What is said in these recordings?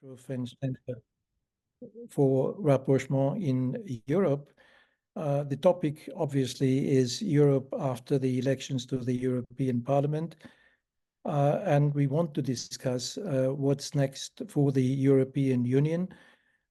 Austro-French Center for Rapprochement in Europe. The topic, obviously, is Europe after the elections to the European Parliament. And we want to discuss what's next for the European Union,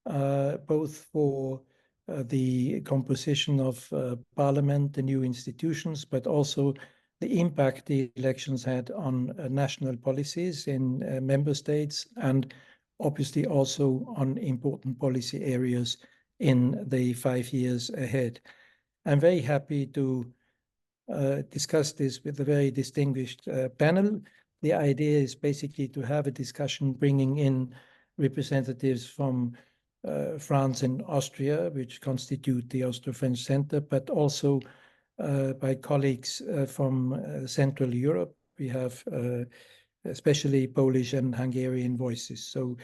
both for the composition of Parliament, the new institutions, but also the impact the elections had on national policies in member states, and obviously also on important policy areas in the 5 years ahead. I'm very happy to discuss this with a very distinguished panel. The idea is basically to have a discussion bringing in representatives from France and Austria, which constitute the Austro-French Center, but also by colleagues from Central Europe. We have especially Polish and Hungarian voices. So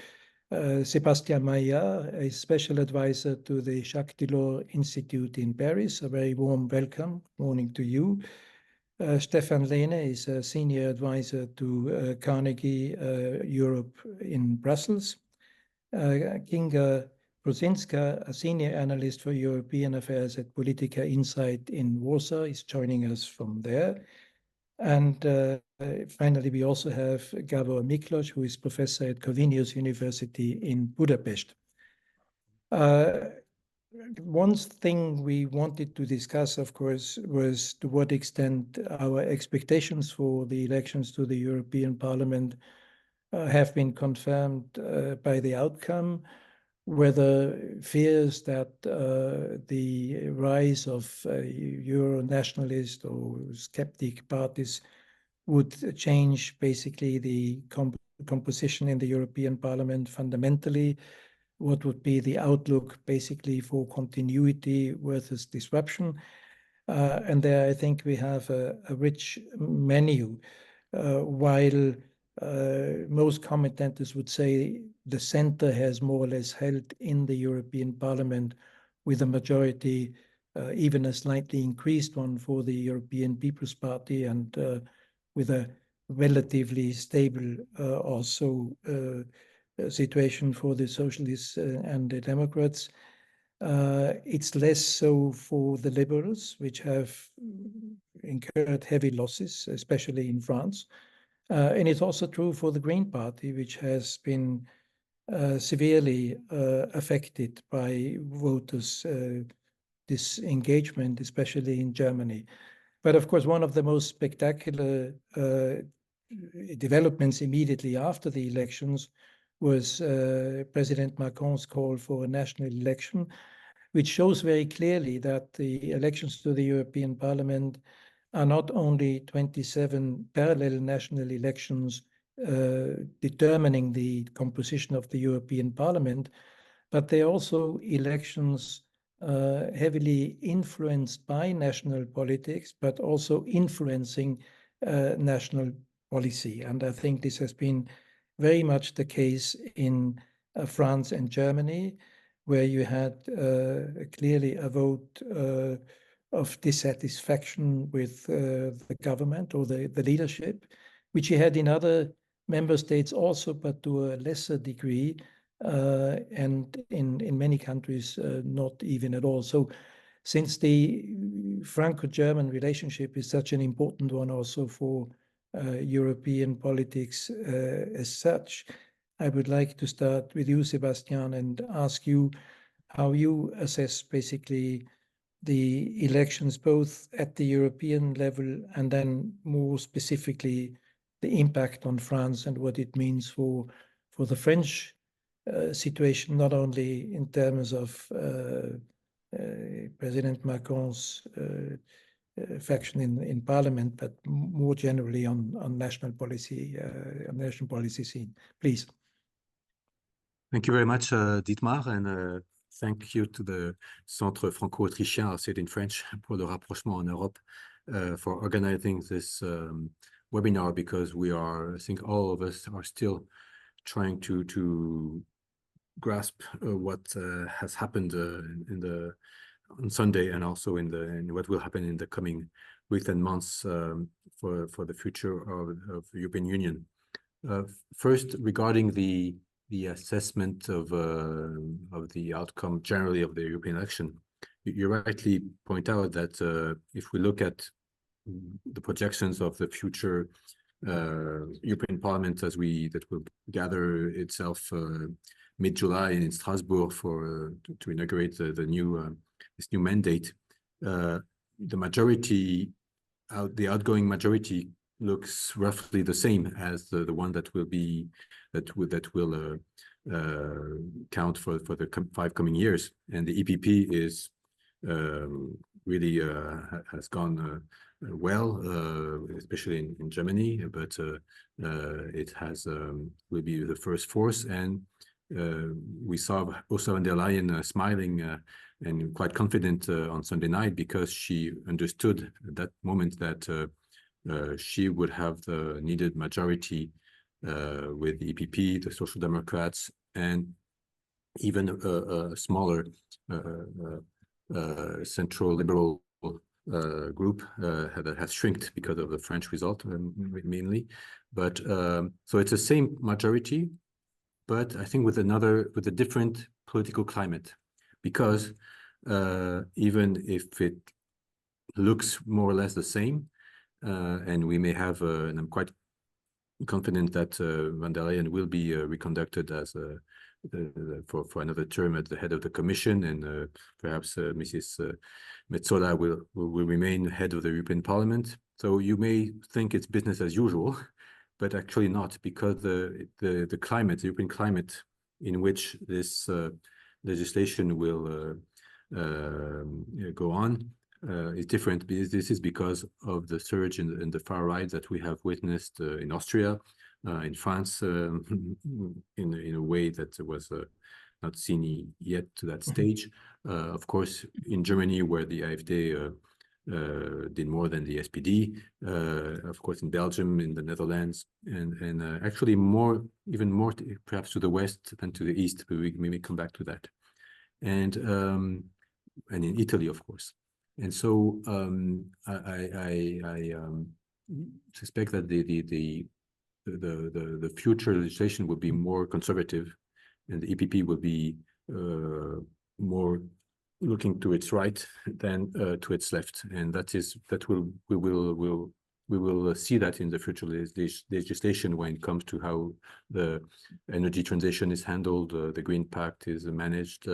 Sébastien Maillard, a special advisor to the Jacques Delors Institute in Paris. A very warm welcome. Morning to you. Stefan Lehne is a senior advisor to Carnegie Europe in Brussels. Kinga Brzezinska, a senior analyst for European affairs at Politica Insight in Warsaw, is joining us from there. And finally, we also have Gabor Miklós, who is professor at Corvinus University in Budapest. One thing we wanted to discuss, of course, was to what extent our expectations for the elections to the European Parliament have been confirmed by the outcome, whether fears that the rise of Euro-nationalist or skeptic parties would change basically the composition in the European Parliament fundamentally. What would be the outlook basically for continuity versus disruption? And there I think we have a rich menu. While most commentators would say the center has more or less held in the European Parliament with a majority, even a slightly increased one for the European People's Party, and with a relatively stable also situation for the Socialists and the Democrats. It's less so for the Liberals, which have incurred heavy losses, especially in France. And it's also true for the Green Party, which has been severely affected by voters' disengagement, especially in Germany. But of course, one of the most spectacular developments immediately after the elections was President Macron's call for a national election, which shows very clearly that the elections to the European Parliament are not only 27 parallel national elections determining the composition of the European Parliament, but they're also elections heavily influenced by national politics, but also influencing national policy. And I think this has been very much the case in France and Germany, where you had clearly a vote of dissatisfaction with the government or the leadership, which you had in other member states also, but to a lesser degree, and in many countries, not even at all. So since the Franco-German relationship is such an important one also for European politics as such, I would like to start with you, Sébastien, and ask you how you assess basically the elections, both at the European level and then more specifically the impact on France and what it means for the French situation, not only in terms of President Macron's faction in Parliament, but more generally on national policy scene. Please. Thank you very much, Dietmar, and thank you to the Centre Franco-Autrichien, I'll say it in French, pour le rapprochement en Europe, for organizing this webinar, because we are, I think all of us are still trying to grasp what has happened on Sunday, and also in what will happen in the coming weeks and months for the future of the European Union. First, regarding the the assessment of the outcome generally of the European election, you rightly point out that if we look at the projections of the future European Parliament that will gather itself mid-July in Strasbourg to inaugurate the new this new mandate, the majority, the outgoing majority looks roughly the same as the one that will count for the 5 coming years, and the EPP is really has gone well, especially in Germany, but it has will be the first force, and we saw Ursula von der Leyen smiling and quite confident on Sunday night, because she understood at that moment that she would have the needed majority with the EPP, the Social Democrats, and even a smaller central liberal group that has shrinked because of the French result mainly. But so it's the same majority, but I think with a different political climate, because even if it looks more or less the same, and we may have, and I'm quite confident that von der Leyen will be reconducted as for another term at the head of the Commission, and perhaps Mrs. Metsola will remain head of the European Parliament. So you may think it's business as usual, but actually not, because the climate, the European climate in which this legislation will go on is different. This is because of the surge in the far right that we have witnessed in Austria, in France, in a way that was not seen yet to that stage. Of course, in Germany, where the AfD did more than the SPD. Of course, in Belgium, in the Netherlands, and actually even more perhaps to the west than to the east. But we may come back to that. And in Italy, of course. And so I suspect that the future legislation will be more conservative, and the EPP will be more looking to its right than to its left, and we will see that in the future legislation when it comes to how the energy transition is handled, the Green Pact is managed,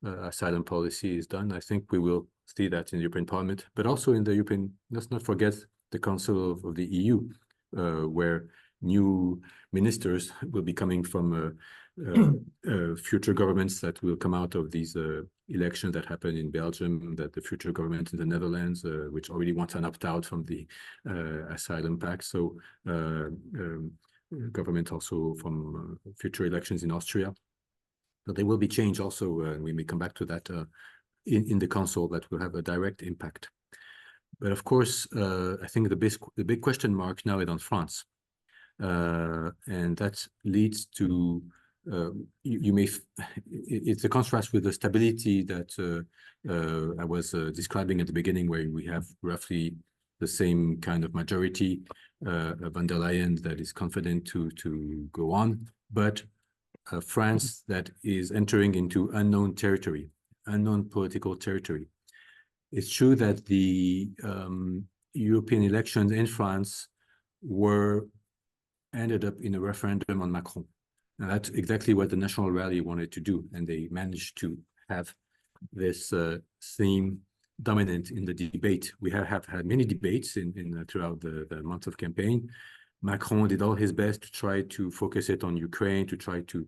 asylum policy is done. I think we will see that in the European Parliament, but also in the European. Let's not forget the Council of the EU, where new ministers will be coming from future governments that will come out of these elections that happen in Belgium, that the future government in the Netherlands, which already wants an opt-out from the asylum pact. So government also from future elections in Austria. But there will be change also, and we may come back to that in the council, that will have a direct impact. But of course, I think the big question mark now is on France. And that leads to it's a contrast with the stability that I was describing at the beginning, where we have roughly the same kind of majority, von der Leyen that is confident to go on, but France that is entering into unknown territory, unknown political territory. It's true that the European elections in France ended up in a referendum on Macron. And that's exactly what the National Rally wanted to do. And they managed to have this theme dominant in the debate. We have had many debates throughout the months of campaign. Macron did all his best to try to focus it on Ukraine, to try to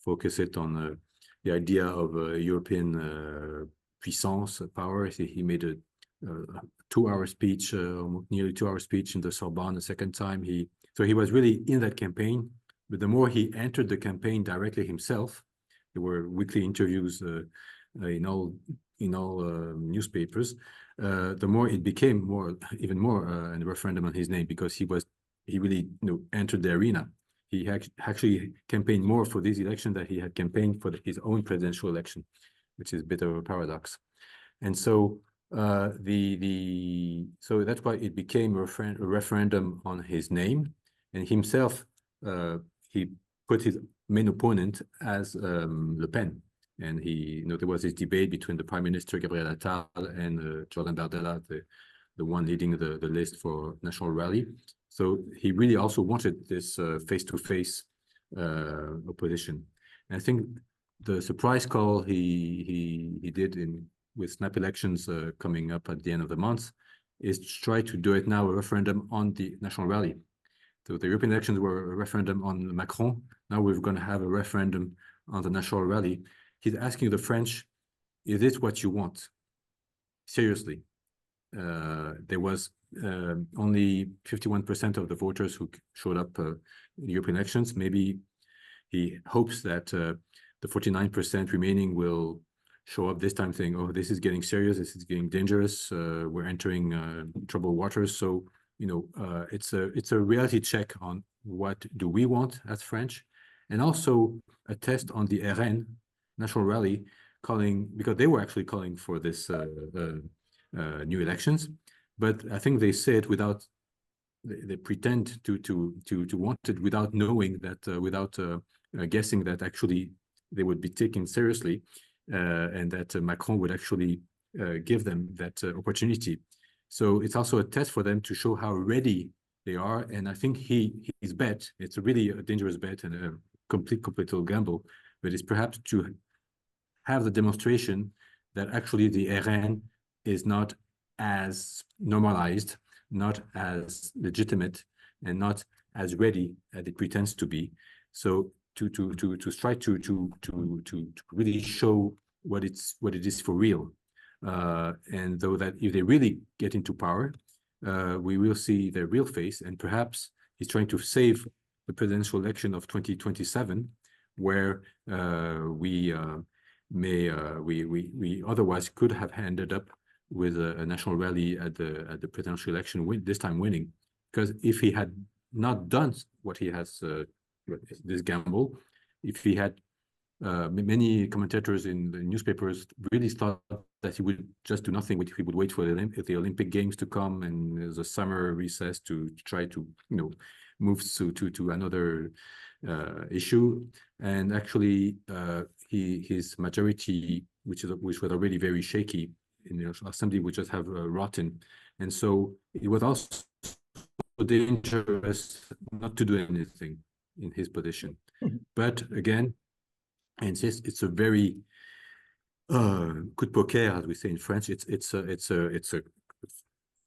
focus it on the idea of a European puissance, power. He made a 2-hour speech, nearly 2-hour speech in the Sorbonne the second time. So he was really in that campaign, but the more he entered the campaign directly himself, there were weekly interviews in all newspapers, the more it became even more a referendum on his name, because he really entered the arena. He actually campaigned more for this election than he had campaigned for his own presidential election, which is a bit of a paradox. And so so that's why it became a referendum on his name, and himself he put his main opponent as Le Pen. And there was this debate between the Prime Minister Gabriel Attal and Jordan Bardella, the one leading the list for National Rally. So he really also wanted this face-to-face opposition. And I think the surprise call he did with snap elections coming up at the end of the month is to try to do it now, a referendum on the National Rally. So the European elections were a referendum on Macron. Now we're going to have a referendum on the National Rally. He's asking the French, is this what you want? Seriously. There was only 51% of the voters who showed up in the European elections. Maybe he hopes that the 49% remaining will show up this time saying, oh, this is getting serious, this is getting dangerous, we're entering troubled waters. So, it's a reality check on what do we want as French, and also a test on the RN, National Rally, because they were actually calling for this new elections, but I think they say it without, they pretend to want it without knowing that, without guessing that actually they would be taken seriously, and that Macron would actually give them that opportunity. So it's also a test for them to show how ready they are. And I think his bet, it's really a dangerous bet and a complete gamble, but it's perhaps to have the demonstration that actually the RN is not as normalized, not as legitimate, and not as ready as it pretends to be. So to try to really show what it is for real. And though that if they really get into power, we will see their real face, and perhaps he's trying to save the presidential election of 2027, where we otherwise could have ended up with a national rally at the presidential election, this time winning. Because if he had not done what he has, this gamble, if he had, many commentators in the newspapers really thought that he would just do nothing. He would wait for the Olympic Games to come and the summer recess to try to move to another issue. And actually, his majority, which was already very shaky in the assembly, would just have rotten. And so it was also dangerous not to do anything in his position. But again, and it's a very coup de poker, as we say in French. It's a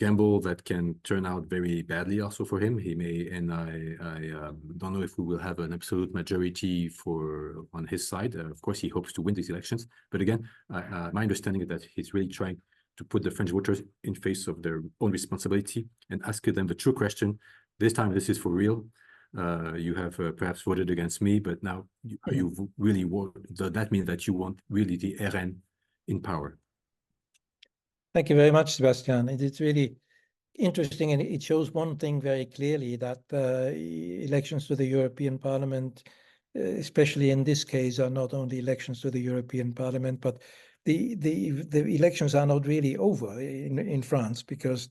gamble that can turn out very badly also for him. He may, and I don't know if we will have an absolute majority on his side. Of course, he hopes to win these elections. But again, my understanding is that he's really trying to put the French voters in face of their own responsibility and ask them the true question. This time, this is for real. You have perhaps voted against me, but now you really want, does that mean that you want really the RN in power? Thank you very much, Sebastian. It's really interesting, and it shows one thing very clearly, that elections to the European Parliament, especially in this case, are not only elections to the European Parliament, but the elections are not really over in France, because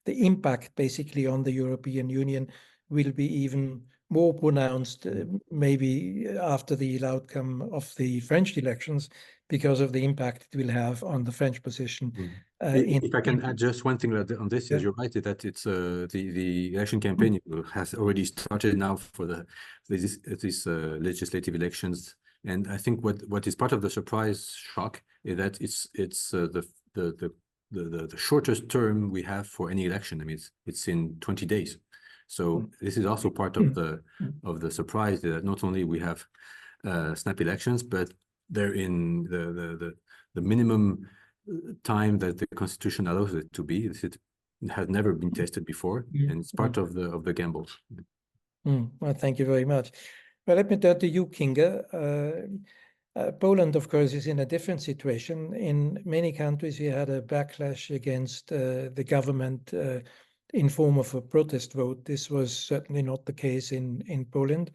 the impact basically on the European Union will be even more pronounced maybe after the outcome of the French elections, because of the impact it will have on the French position. If I can add just one thing on this, Yeah. you're right, that it's the election campaign has already started now for these legislative elections. And I think what is part of the surprise shock is that it's the shortest term we have for any election. I mean, it's in 20 days. So this is also part of the surprise, that not only we have snap elections, but they're in the minimum time that the Constitution allows it to be. It has never been tested before, and it's part of the gamble. Well, thank you very much. Well, let me turn to you, Kinga. Poland, of course, is in a different situation. In many countries, we had a backlash against the government in form of a protest vote. This was certainly not the case in Poland,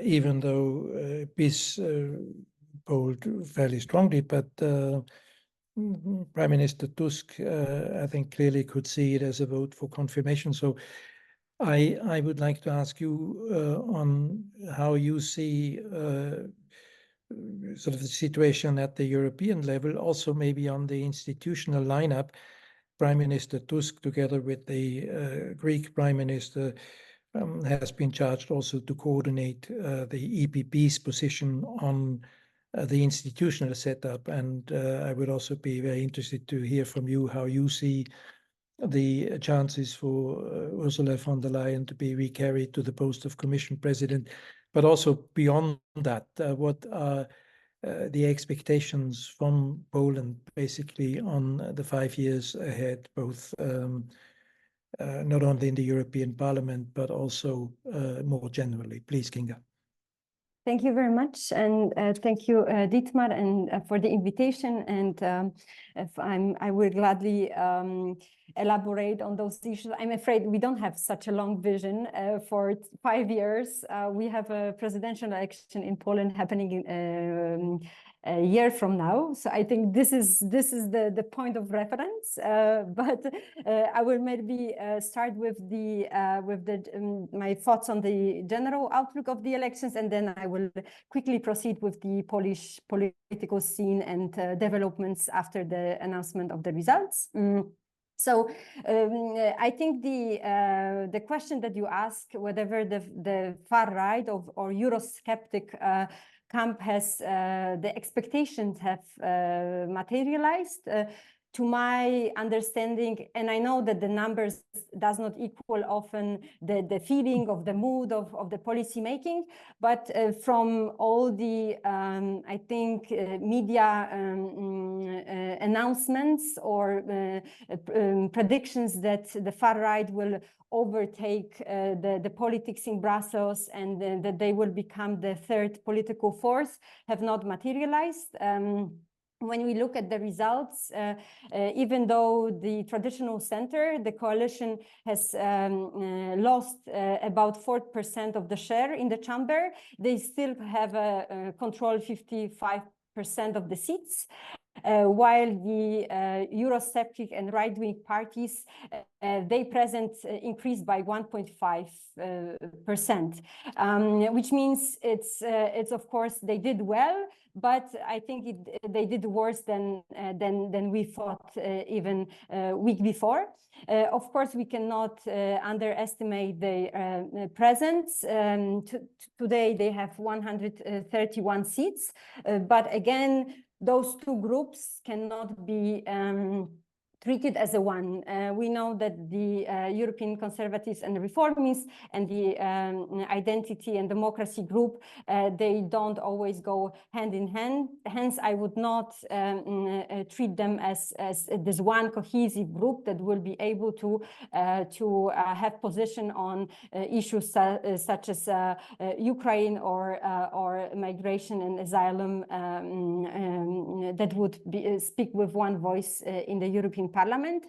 even though PiS polled fairly strongly, but Prime Minister Tusk, I think, clearly could see it as a vote for confirmation. So I would like to ask you on how you see sort of the situation at the European level, also maybe on the institutional lineup. Prime Minister Tusk, together with the Greek Prime Minister, has been charged also to coordinate the EPP's position on the institutional setup. And I would also be very interested to hear from you how you see the chances for Ursula von der Leyen to be recarried to the post of Commission President, but also beyond that, what are the expectations from Poland basically on the 5 years ahead, both not only in the European Parliament, but also more generally. Please, Kinga. Thank you very much, and thank you, Dietmar, and for the invitation. And I will gladly elaborate on those issues. I'm afraid we don't have such a long vision for 5 years. We have a presidential election in Poland happening in a year from now, so I think this is the point of reference. But I will maybe start with my thoughts on the general outlook of the elections, and then I will quickly proceed with the Polish political scene and developments after the announcement of the results. So I think the question that you ask, whether the far right or Eurosceptic camp has the expectations have materialized, to my understanding, and I know that the numbers does not equal often the feeling of the mood of the policy making, but from all the I think media announcements or predictions that the far right will overtake the politics in Brussels and that they will become the third political force have not materialized. When we look at the results, even though the traditional center, the coalition has lost about 4% of the share in the chamber, they still have control 55% of the seats. While the Eurosceptic and right-wing parties, they present increased by 1.5%, which means it's of course they did well, but I think they did worse than we thought even week before. Of course, we cannot underestimate the presence. Today they have 131 seats, but again, those two groups cannot be treated as a one. We know that the European Conservatives and Reformists and the Identity and Democracy group, they don't always go hand in hand. Hence, I would not treat them as this one cohesive group that will be able to have position on issues such as Ukraine or migration and asylum that would speak with one voice in the European Parliament.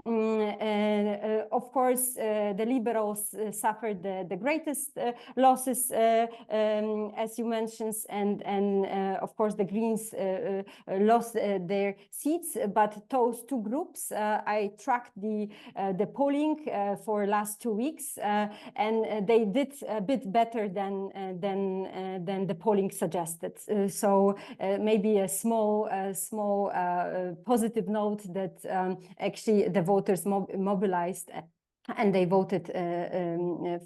Of course, the Liberals suffered the greatest losses, as you mentioned, and of course the Greens lost their seats. But those two groups, I tracked the polling for last 2 weeks, and they did a bit better than the polling suggested. So maybe a small positive note that actually the voters mobilized and they voted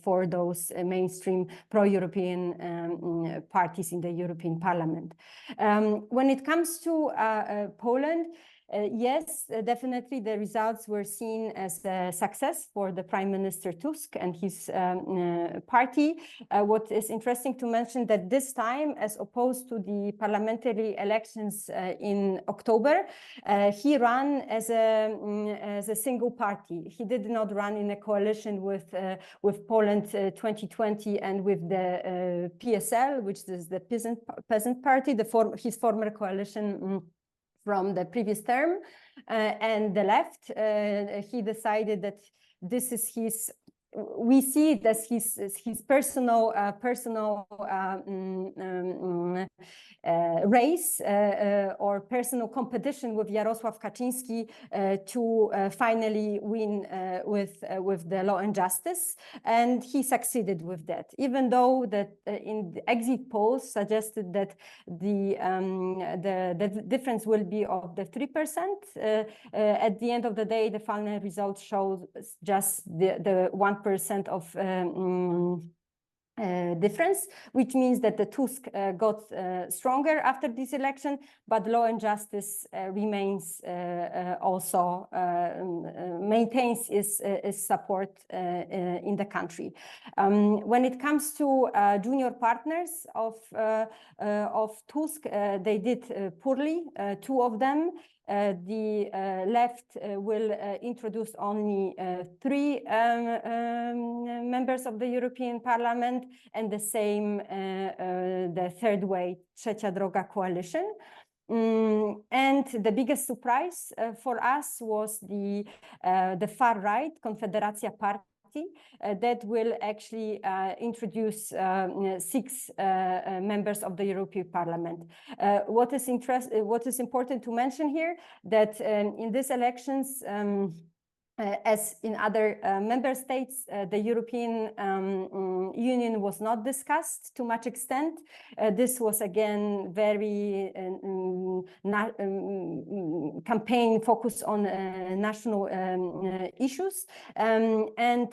for those mainstream pro-European parties in the European Parliament. When it comes to Poland, yes, definitely the results were seen as a success for the Prime Minister Tusk and his party. What is interesting to mention that this time, as opposed to the parliamentary elections in October, he ran as a single party. He did not run in a coalition with Poland 2020 and with the PSL, which is the Peasant Party, his former coalition from the previous term, and the left. He decided that this is his we see it as his personal race or personal competition with Jarosław Kaczyński to finally win with the Law and Justice, and he succeeded with that. Even though that in the exit polls suggested that the difference will be of the 3%, at the end of the day, the final result shows just the 1% of difference, which means that the Tusk got stronger after this election, but Law and Justice remains also maintains its support in the country. When it comes to junior partners of Tusk, they did poorly. Two of them. The left will introduce only 3 members of the European Parliament, and the same the third way, Trzecia Droga coalition. And the biggest surprise for us was the far right, Konfederacja Partii, that will actually introduce 6 members of the European Parliament. What is important to mention here, that in these elections, as in other member states, the European Union was not discussed to much extent. This was again very campaign focused on national issues, and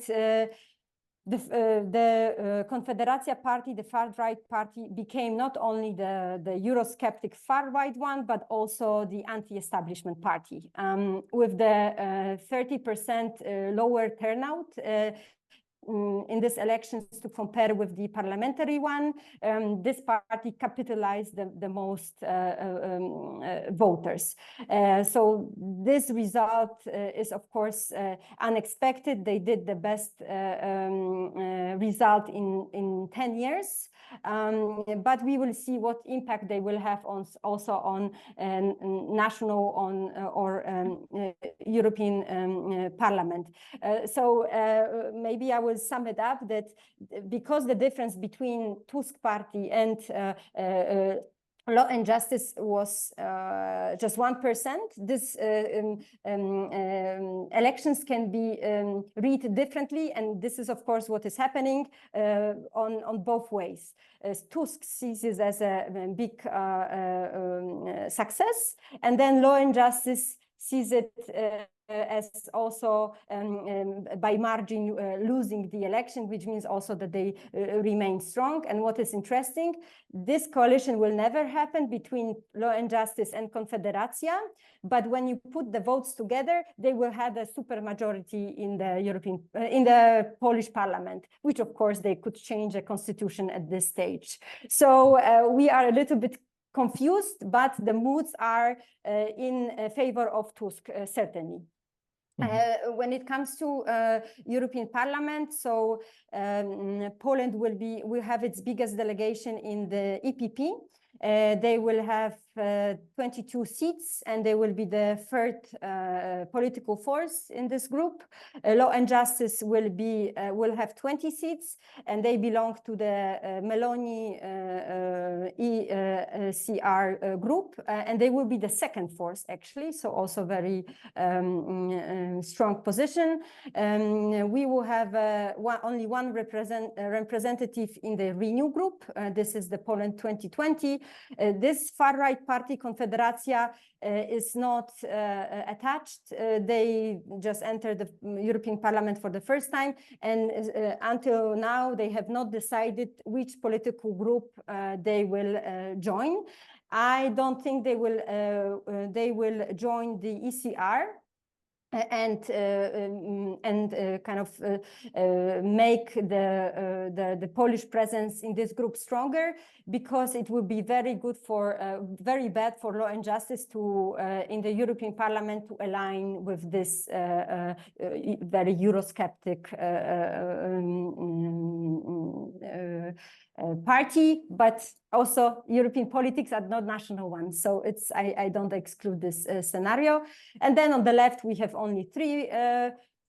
the Konfederacja Party, the far-right party, became not only the Eurosceptic far-right one, but also the anti-establishment party. With the 30% lower turnout in these elections to compare with the parliamentary one, this party capitalized the most voters. So this result is, of course, unexpected. They did the best result in 10 years. But we will see what impact they will have also on national or European Parliament. So maybe I will sum it up that because the difference between Tusk party and Law and Justice was just 1%. This elections can be read differently, and this is, of course, what is happening on both ways. Tusk sees it as a big success, and then Law and Justice sees it as also by margin losing the election, which means also that they remain strong. And what is interesting, this coalition will never happen between Law and Justice and Konfederacja, but when you put the votes together, they will have a super majority in the Polish parliament, which of course they could change the constitution at this stage. So we are a little bit confused, but the moods are in favor of Tusk, certainly. When it comes to European Parliament, so Poland will have its biggest delegation in the EPP. They will have 22 seats, and they will be the third political force in this group. Law and Justice will have 20 seats, and they belong to the Meloni ECR group, and they will be the second force actually. So also very strong position. We will have only one representative in the Renew group. This is the Poland 2020. This far-right party, Konfederacja, is not attached. They just entered the European Parliament for the first time, and until now they have not decided which political group they will join. I don't think they will join the ECR. And kind of make the Polish presence in this group stronger, because it will be very bad for Law and Justice to in the European Parliament to align with this very Eurosceptic party, but also European politics are not national ones. So I don't exclude this scenario. And then on the left, we have only three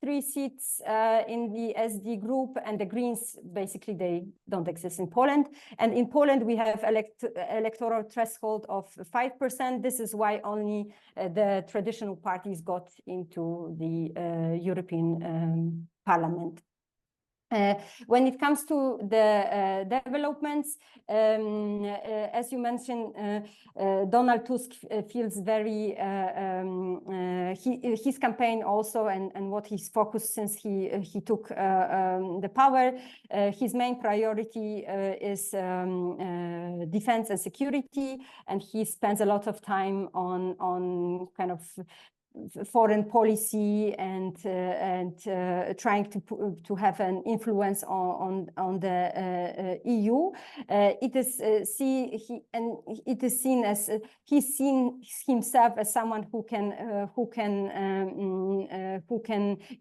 3 seats in the SD group, and the Greens, basically, they don't exist in Poland. And in Poland, we have electoral threshold of 5%. This is why only the traditional parties got into the European Parliament. When it comes to the developments, as you mentioned, Donald Tusk feels very, his campaign also, and what he's focused since he took the power, his main priority is defense and security, and he spends a lot of time on kind of foreign policy and trying to have an influence on the EU. It is seen as he's seen himself as someone who can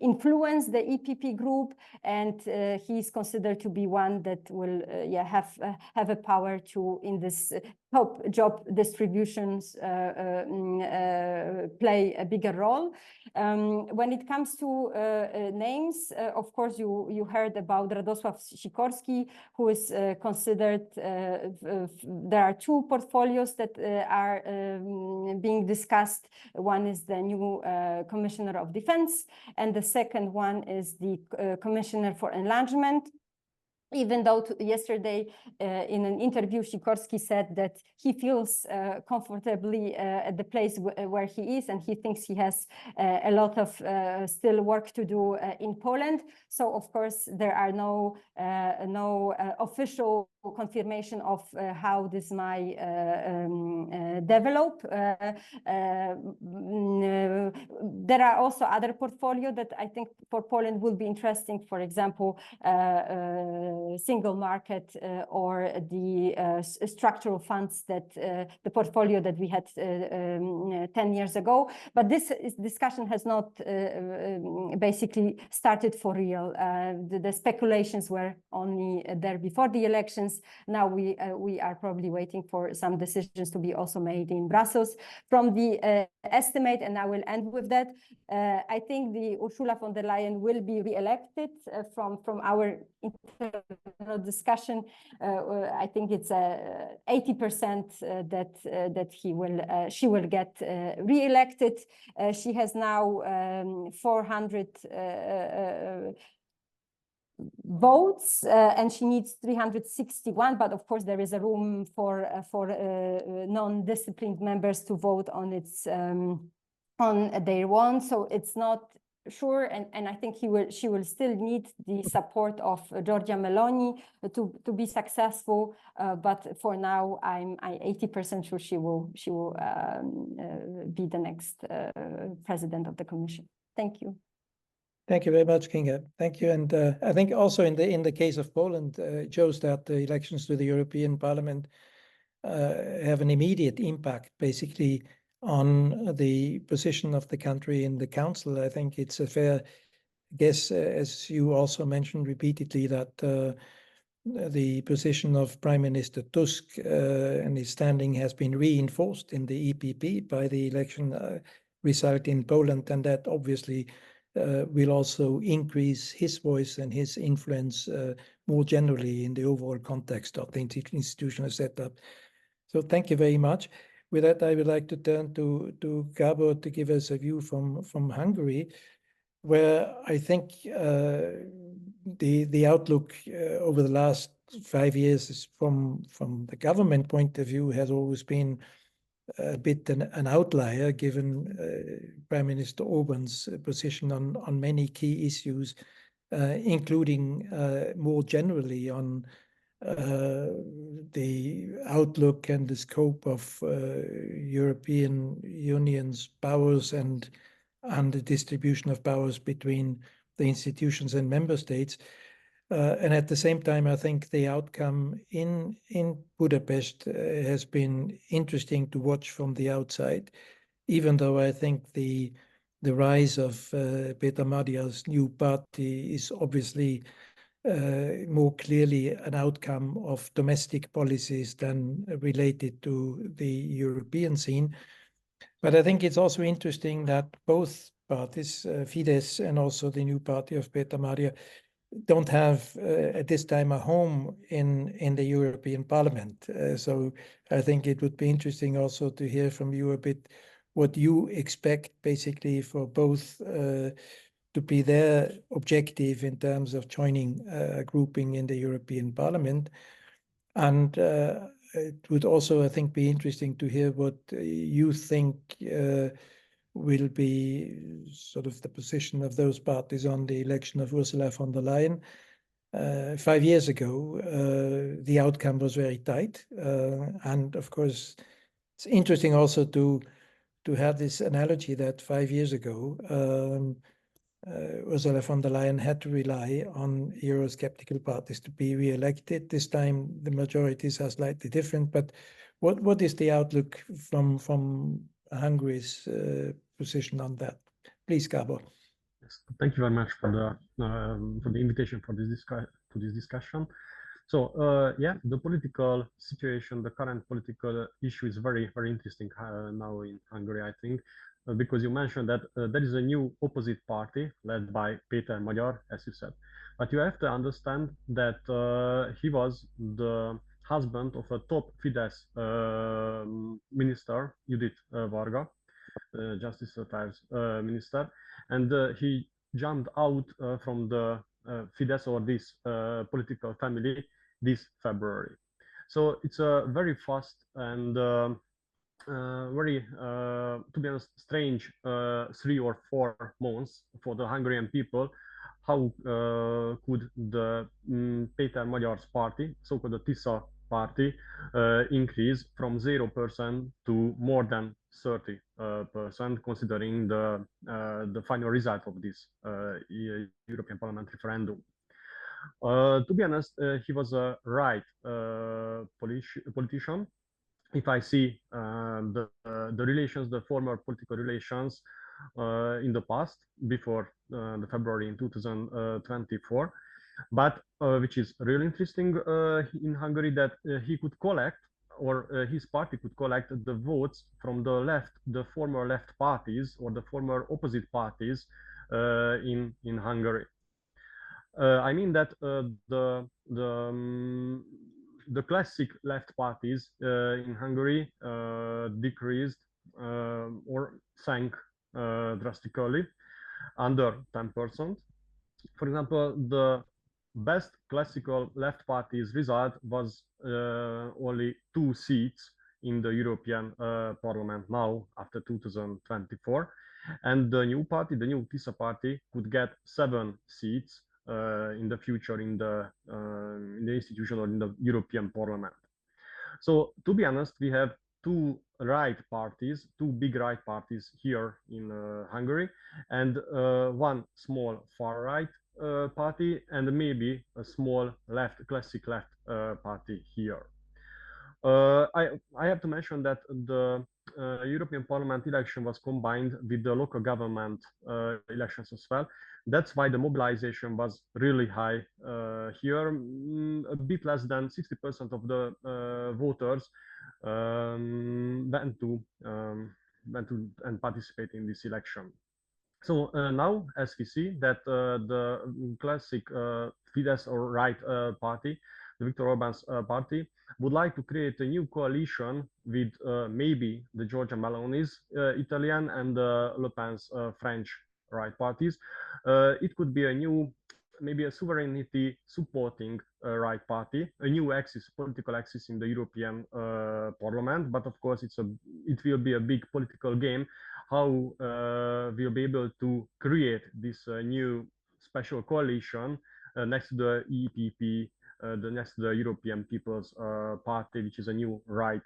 influence the EPP group, and he's considered to be one that will have a power to, in this top job distributions, play a bigger role. When it comes to names, of course, you heard about Radosław Sikorski, who is considered, there are 2 portfolios that are being discussed. One is the new Commissioner of Defense, and the second one is the Commissioner for Enlargement. Even though yesterday in an interview, Sikorski said that he feels comfortably at the place where he is, and he thinks he has a lot of still work to do in Poland. So, of course, there are no official confirmation of how this might develop. There are also other portfolio that I think for Poland will be interesting. For example, single market or the structural funds, that the portfolio that we had 10 years ago. But this discussion has not basically started for real. The speculations were only there before the elections. Now we are probably waiting for some decisions to be also made in Brussels. From the estimate, and I will end with that, I think the Ursula von der Leyen will be re-elected. From our internal discussion, I think it's 80% that she will get re-elected. She has now 400 votes, and she needs 361, but of course there is a room for non-disciplined members to vote on their own, so it's not sure, and I think she will still need the support of Giorgia Meloni to be successful, but for now I'm 80% sure she will be the next president of the Commission. Thank you. Thank you very much, Kinga. Thank you. And I think also in the case of Poland, it shows that the elections to the European Parliament have an immediate impact, basically, on the position of the country in the Council. I think it's a fair guess, as you also mentioned repeatedly, that the position of Prime Minister Tusk and his standing has been reinforced in the EPP by the election result in Poland, and that obviously will also increase his voice and his influence more generally in the overall context of the institutional setup. So thank you very much. With that, I would like to turn to Gábor to give us a view from Hungary, where I think the outlook over the last 5 years is from the government point of view has always been a bit an outlier, given Prime Minister Orban's position on many key issues, including more generally on the outlook and the scope of European Union's powers and the distribution of powers between the institutions and member states. And at the same time, I think the outcome in Budapest has been interesting to watch from the outside, even though I think the rise of Peter Magyar's new party is obviously more clearly an outcome of domestic policies than related to the European scene. But I think it's also interesting that both parties, Fidesz and also the new party of Peter Maria, don't have at this time a home in the European Parliament. So I think it would be interesting also to hear from you a bit what you expect basically for both to be their objective in terms of joining a grouping in the European Parliament. And it would also, I think, be interesting to hear what you think will be sort of the position of those parties on the election of Ursula von der Leyen. 5 years ago, the outcome was very tight. And of course, it's interesting also to have this analogy that 5 years ago, Ursula von der Leyen had to rely on Eurosceptical parties to be re-elected. This time, the majorities are slightly different. But what is the outlook from Hungary's position on that? Please, Gabor. Yes, thank you very much for the invitation for this discussion. So yeah, the political situation, the current political issue is very interesting now in Hungary, I think, because you mentioned that there is a new opposite party led by Péter Magyar, as you said. But you have to understand that he was the husband of a top Fidesz minister, Judit Varga, Justice Affairs Minister, and he jumped out from the Fidesz or this political family this February. So it's a very fast and very, to be honest, strange 3 or 4 months for the Hungarian people. How could the Péter Magyar's party, so-called the TISA party, increase from 0% to more than 30%, considering the final result of this European Parliament referendum? To be honest, he was a right politician. If I see the relations, the former political relations in the past, before the February in 2024, but which is really interesting in Hungary, that he could collect, or his party could collect the votes from the left, the former left parties or the former opposite parties in Hungary. I mean that the classic left parties in Hungary decreased or sank drastically under 10%. For example, the best classical left party's result was only 2 seats in the European Parliament now after 2024, and the new party, the new TISA party, could get 7 seats in the future in the institution or in the European Parliament. So to be honest, we have 2 right parties, 2 big right parties here in Hungary, and 1 small far right party, and maybe a small left, classic left party here. I have to mention that the European Parliament election was combined with the local government elections as well. That's why the mobilization was really high here. A bit less than 60% of the voters went to and participate in this election. So now, as we see that the classic Fidesz or right party, the Viktor Orban's party, would like to create a new coalition with maybe the Giorgia Meloni's Italian and Le Pen's French right parties. It could be a new, maybe a sovereignty supporting right party, a new axis, political axis in the European Parliament. But of course, it will be a big political game. How we'll be able to create this new special coalition next to the EPP, next to the European People's Party, which is a new right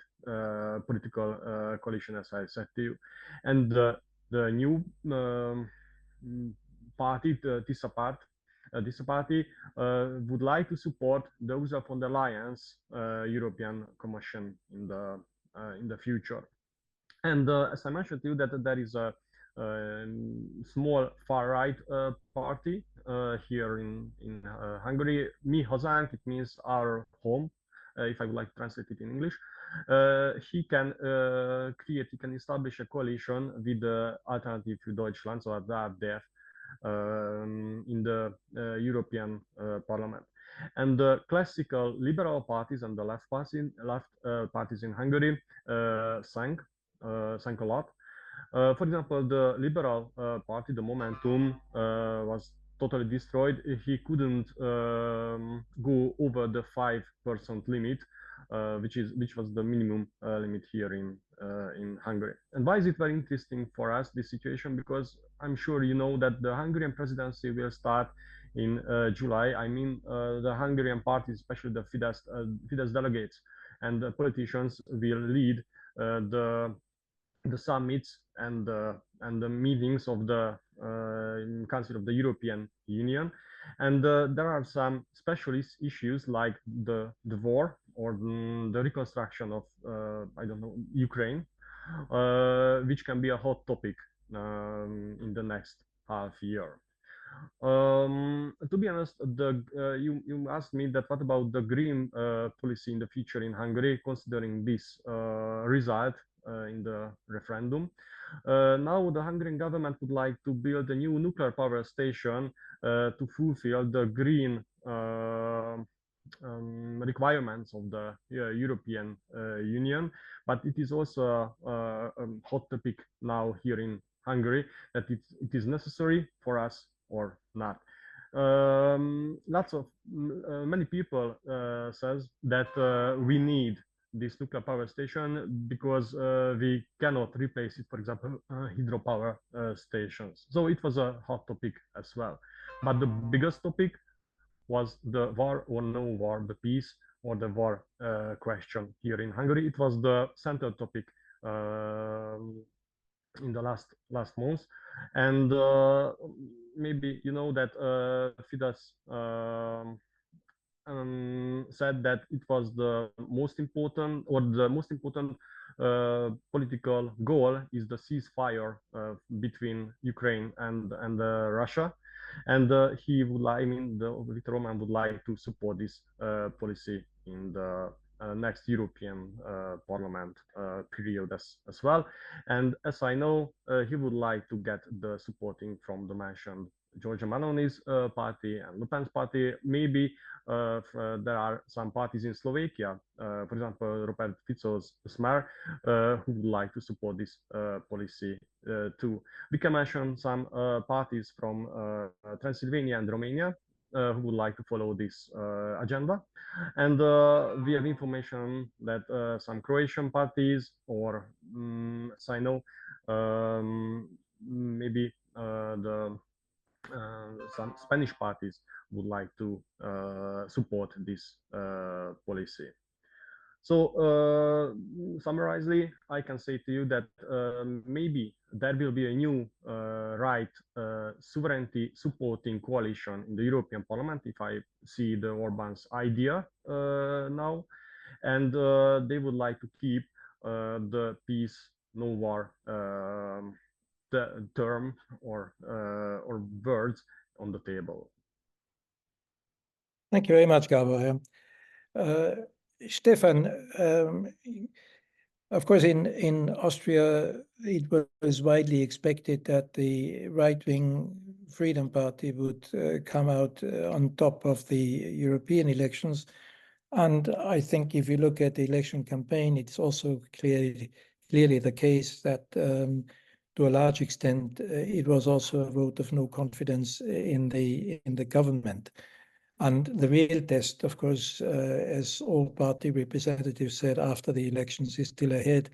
political coalition, as I said to you. And the new party, the TISA party, would like to support the Ursula von der Leyen's European Commission in the future. And as I mentioned to you, that there is a small far right party here in Hungary. Mi hazánk, it means our home, if I would like to translate it in English. he can he can establish a coalition with the Alternative für Deutschland, so the AfD, in the European Parliament. And the classical liberal parties and the left parties in Hungary sank a lot. For example, the Liberal Party, the Momentum, was totally destroyed. He couldn't go over the 5% limit, which was the minimum limit here in Hungary. And why is it very interesting for us, this situation? Because I'm sure you know that the Hungarian presidency will start in July. I mean, the Hungarian parties, especially the Fidesz delegates and the politicians, will lead the summits and the meetings of the Council of the European Union, and there are some specialist issues like the war or the reconstruction of I don't know, Ukraine, which can be a hot topic in the next half year. To be honest, you asked me that what about the green policy in the future in Hungary, considering this result in the referendum. Now the Hungarian government would like to build a new nuclear power station to fulfill the green requirements of the European Union, but it is also a hot topic now here in Hungary, that it is necessary for us or not. Many people says that we need this nuclear power station because we cannot replace it, for example, hydropower stations. So it was a hot topic as well. But the biggest topic was the war or no war, the peace or the war question here in Hungary. It was the central topic in the last months, and maybe you know that Fidesz said that it was the most important, or the most important political goal is the ceasefire between Ukraine and Russia, and he would like, I mean, Viktor Orbán would like to support this policy in the next European Parliament period as well. And as I know, he would like to get the supporting from the mentioned Giorgia Meloni's party and Le Pen's party. Maybe there are some parties in Slovakia, for example, Robert Fico's Smer, who would like to support this policy too. We can mention some parties from Transylvania and Romania who would like to follow this agenda. And we have information that some Croatian parties, or as I know, maybe some Spanish parties would like to support this policy. So summarizingly, I can say to you that maybe there will be a new right sovereignty supporting coalition in the European Parliament, if I see the Orban's idea now, and they would like to keep the peace, no war the term or words on the table. Thank you very much, Gabor. Stefan, of course, in Austria, it was widely expected that the right-wing Freedom Party would come out on top of the European elections. And I think if you look at the election campaign, it's also clearly the case that to a large extent, it was also a vote of no confidence in the government. And the real test, of course, as all party representatives said after the elections, is still ahead,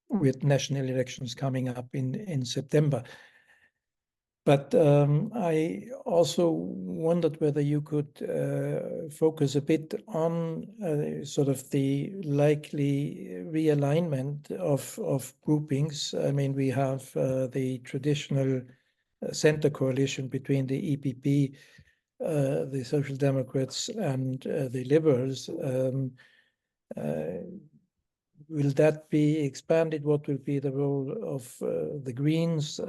with national elections coming up in September. But I also wondered whether you could focus a bit on sort of the likely realignment of groupings. I mean, we have the traditional center coalition between the EPP, the Social Democrats, and the Liberals. Will that be expanded? What will be the role of the Greens?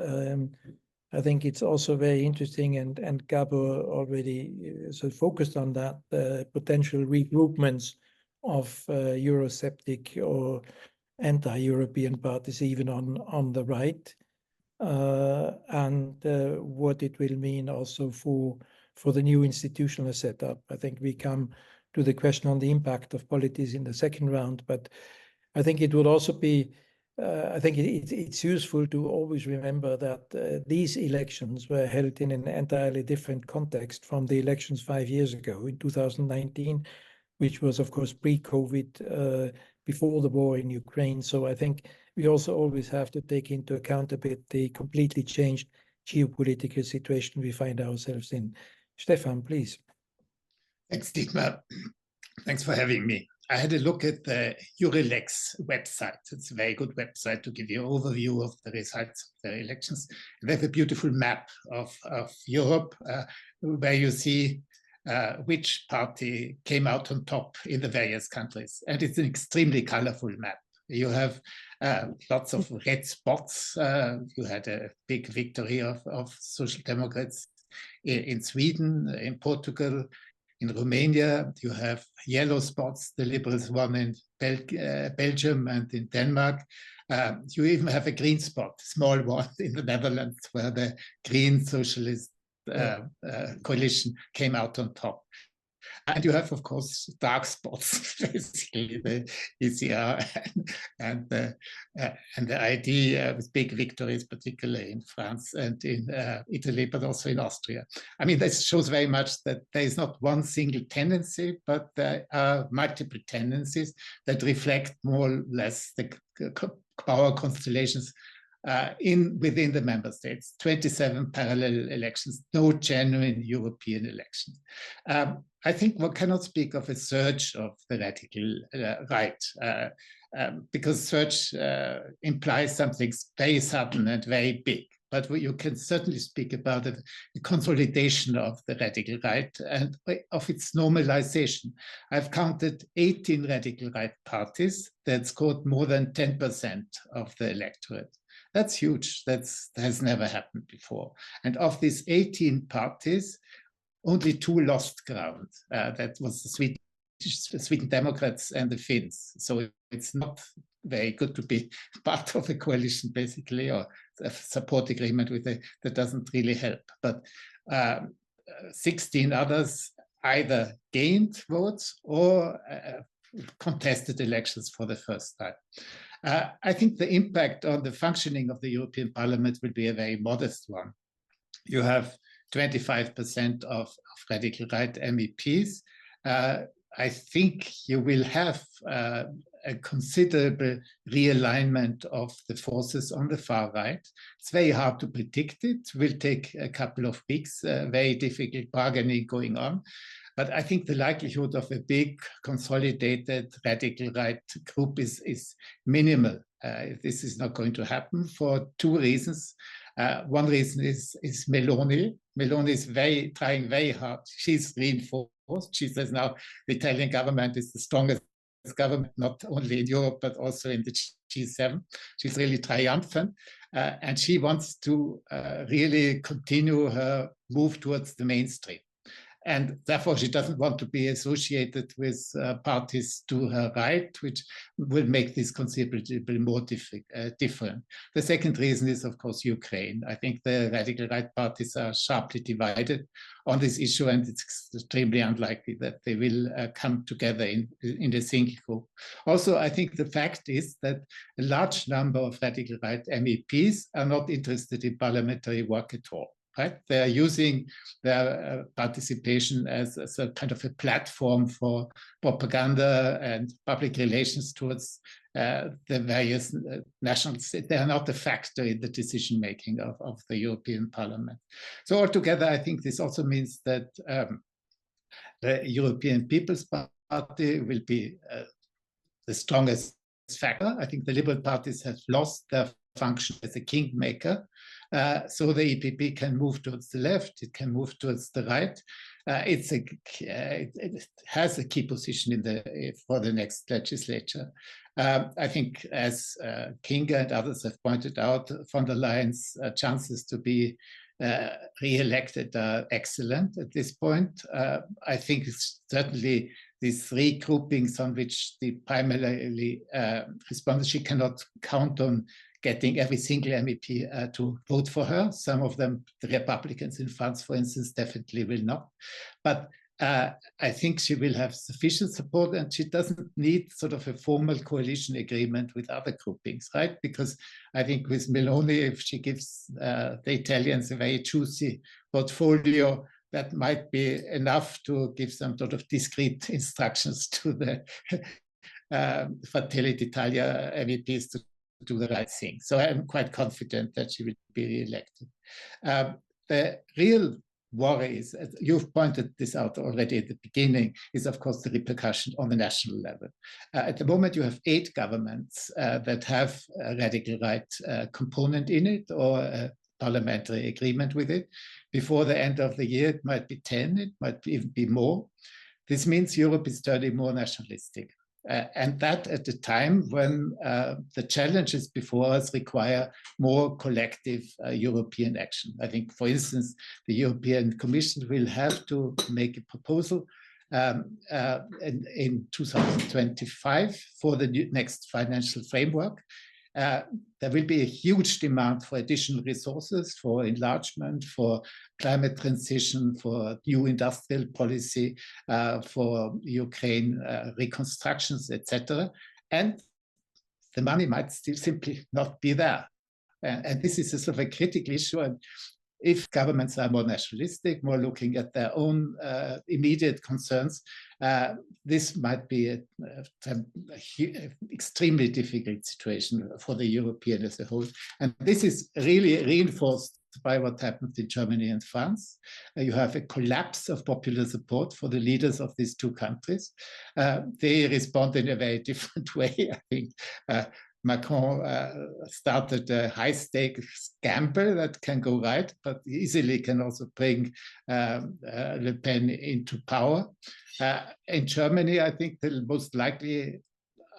I think it's also very interesting, and Gabor already sort of focused on that, potential regroupments Eurosceptic or anti-European parties, even on the right, and what it will mean also for the new institutional setup. I think we come to the question on the impact of politics in the second round, but I think it would also be, I think it's useful to always remember that these elections were held in an entirely different context from the elections 5 years ago in 2019, which was, of course, pre-COVID, before the war in Ukraine. So I think we also always have to take into account a bit the completely changed geopolitical situation we find ourselves in. Stefan, please. Thanks, Dietmar. Thanks for having me. I had a look at the Eurelex website. It's a very good website to give you an overview of the results of the elections. They have a beautiful map of Europe where you see which party came out on top in the various countries. And it's an extremely colorful map. You have lots of red spots. You had a big victory of Social Democrats in Sweden, in Portugal, in Romania. You have yellow spots. The Liberals won in Belgium and in Denmark. You even have a green spot, small one, in the Netherlands, where the Green Socialist coalition came out on top. And you have, of course, dark spots, basically the ECR and the ID with big victories, particularly in France and in Italy, but also in Austria. I mean, this shows very much that there is not one single tendency, but there are multiple tendencies that reflect more or less the power constellations within the member states. 27 parallel elections, no genuine European elections. I think one cannot speak of a surge of the radical right, because surge implies something very sudden and very big. But you can certainly speak about the consolidation of the radical right and of its normalization. I've counted 18 radical right parties that scored more than 10% of the electorate. That's huge. That has never happened before. And of these 18 parties, only 2 lost ground. That was the Sweden Democrats and the Finns. So it's not very good to be part of a coalition, basically, or a support agreement with that doesn't really help. But 16 others either gained votes or contested elections for the first time. I think the impact on the functioning of the European Parliament will be a very modest one. You have 25% of radical right MEPs. I think you will have a considerable realignment of the forces on the far right. It's very hard to predict it. It will take a couple of weeks, very difficult bargaining going on. But I think the likelihood of a big consolidated radical right group is minimal. This is not going to happen for 2 reasons. One reason is Meloni. Meloni is trying very hard. She's reinforced. She says now the Italian government is the strongest government, not only in Europe, but also in the G7. She's really triumphant. And she wants to really continue her move towards the mainstream. And therefore, she doesn't want to be associated with parties to her right, which will make this considerably more different. The second reason is, of course, Ukraine. I think the radical right parties are sharply divided on this issue, and it's extremely unlikely that they will come together in a single group. Also, I think the fact is that a large number of radical right MEPs are not interested in parliamentary work at all. Right? They are using their participation as a kind of a platform for propaganda and public relations towards the various national states. They are not a factor in the decision-making of the European Parliament. So altogether, I think this also means that the European People's Party will be the strongest factor. I think the Liberal parties have lost their function as a kingmaker. So the EPP can move towards the left, it can move towards the right. It has a key position for the next legislature. I think, as Kinga and others have pointed out, von der Leyen's chances to be re-elected are excellent at this point. I think certainly these three groupings on which the primarily responded. She cannot count on getting every single MEP to vote for her. Some of them, the Republicans in France, for instance, definitely will not. But I think she will have sufficient support, and she doesn't need sort of a formal coalition agreement with other groupings, right? Because I think with Meloni, if she gives the Italians a very juicy portfolio, that might be enough to give some sort of discrete instructions to the Fratelli d'Italia MEPs to do the right thing. So I'm quite confident that she will be re-elected. The real worries, you've pointed this out already at the beginning, is of course the repercussion on the national level. At the moment, you have 8 governments that have a radical right component in it, or a parliamentary agreement with it. Before the end of the year, it might be 10, it might even be more. This means Europe is turning more nationalistic. And that at the time when the challenges before us require more collective European action. I think, for instance, the European Commission will have to make a proposal in 2025 for the next financial framework. There will be a huge demand for additional resources, for enlargement, for climate transition, for new industrial policy, for Ukraine reconstructions, etc. And the money might still simply not be there. And this is a sort of a critical issue. And if governments are more nationalistic, more looking at their own immediate concerns, this might be an extremely difficult situation for the European as a whole. And this is really reinforced by what happened in Germany and France. You have a collapse of popular support for the leaders of these two countries. They respond in a very different way. I think Macron started a high-stakes gamble that can go right, but easily can also bring Le Pen into power. In Germany, I think the most likely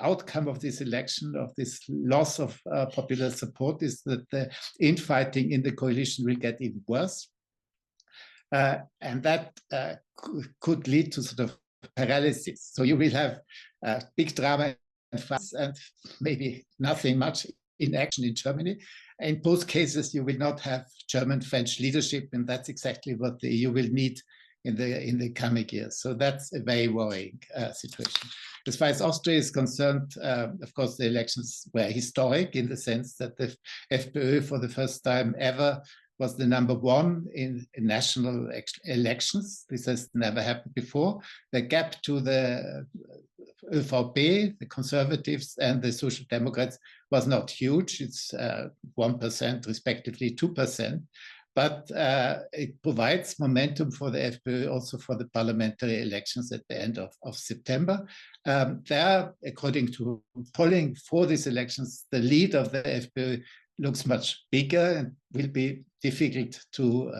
outcome of this election, of this loss of popular support, is that the infighting in the coalition will get even worse. And that could lead to sort of paralysis. So you will have big drama in France and maybe nothing much in action in Germany. In both cases, you will not have German-French leadership, and that's exactly what the EU will need in the coming years. So that's a very worrying situation. As far as Austria is concerned, of course, the elections were historic in the sense that the FPÖ, for the first time ever, was the #1 in national elections. This has never happened before. The gap to the ÖVP, the Conservatives, and the Social Democrats was not huge. It's 1%, respectively 2%. But it provides momentum for the FPÖ, also for the parliamentary elections at the end of September. There, according to polling for these elections, the lead of the FPÖ looks much bigger and will be difficult to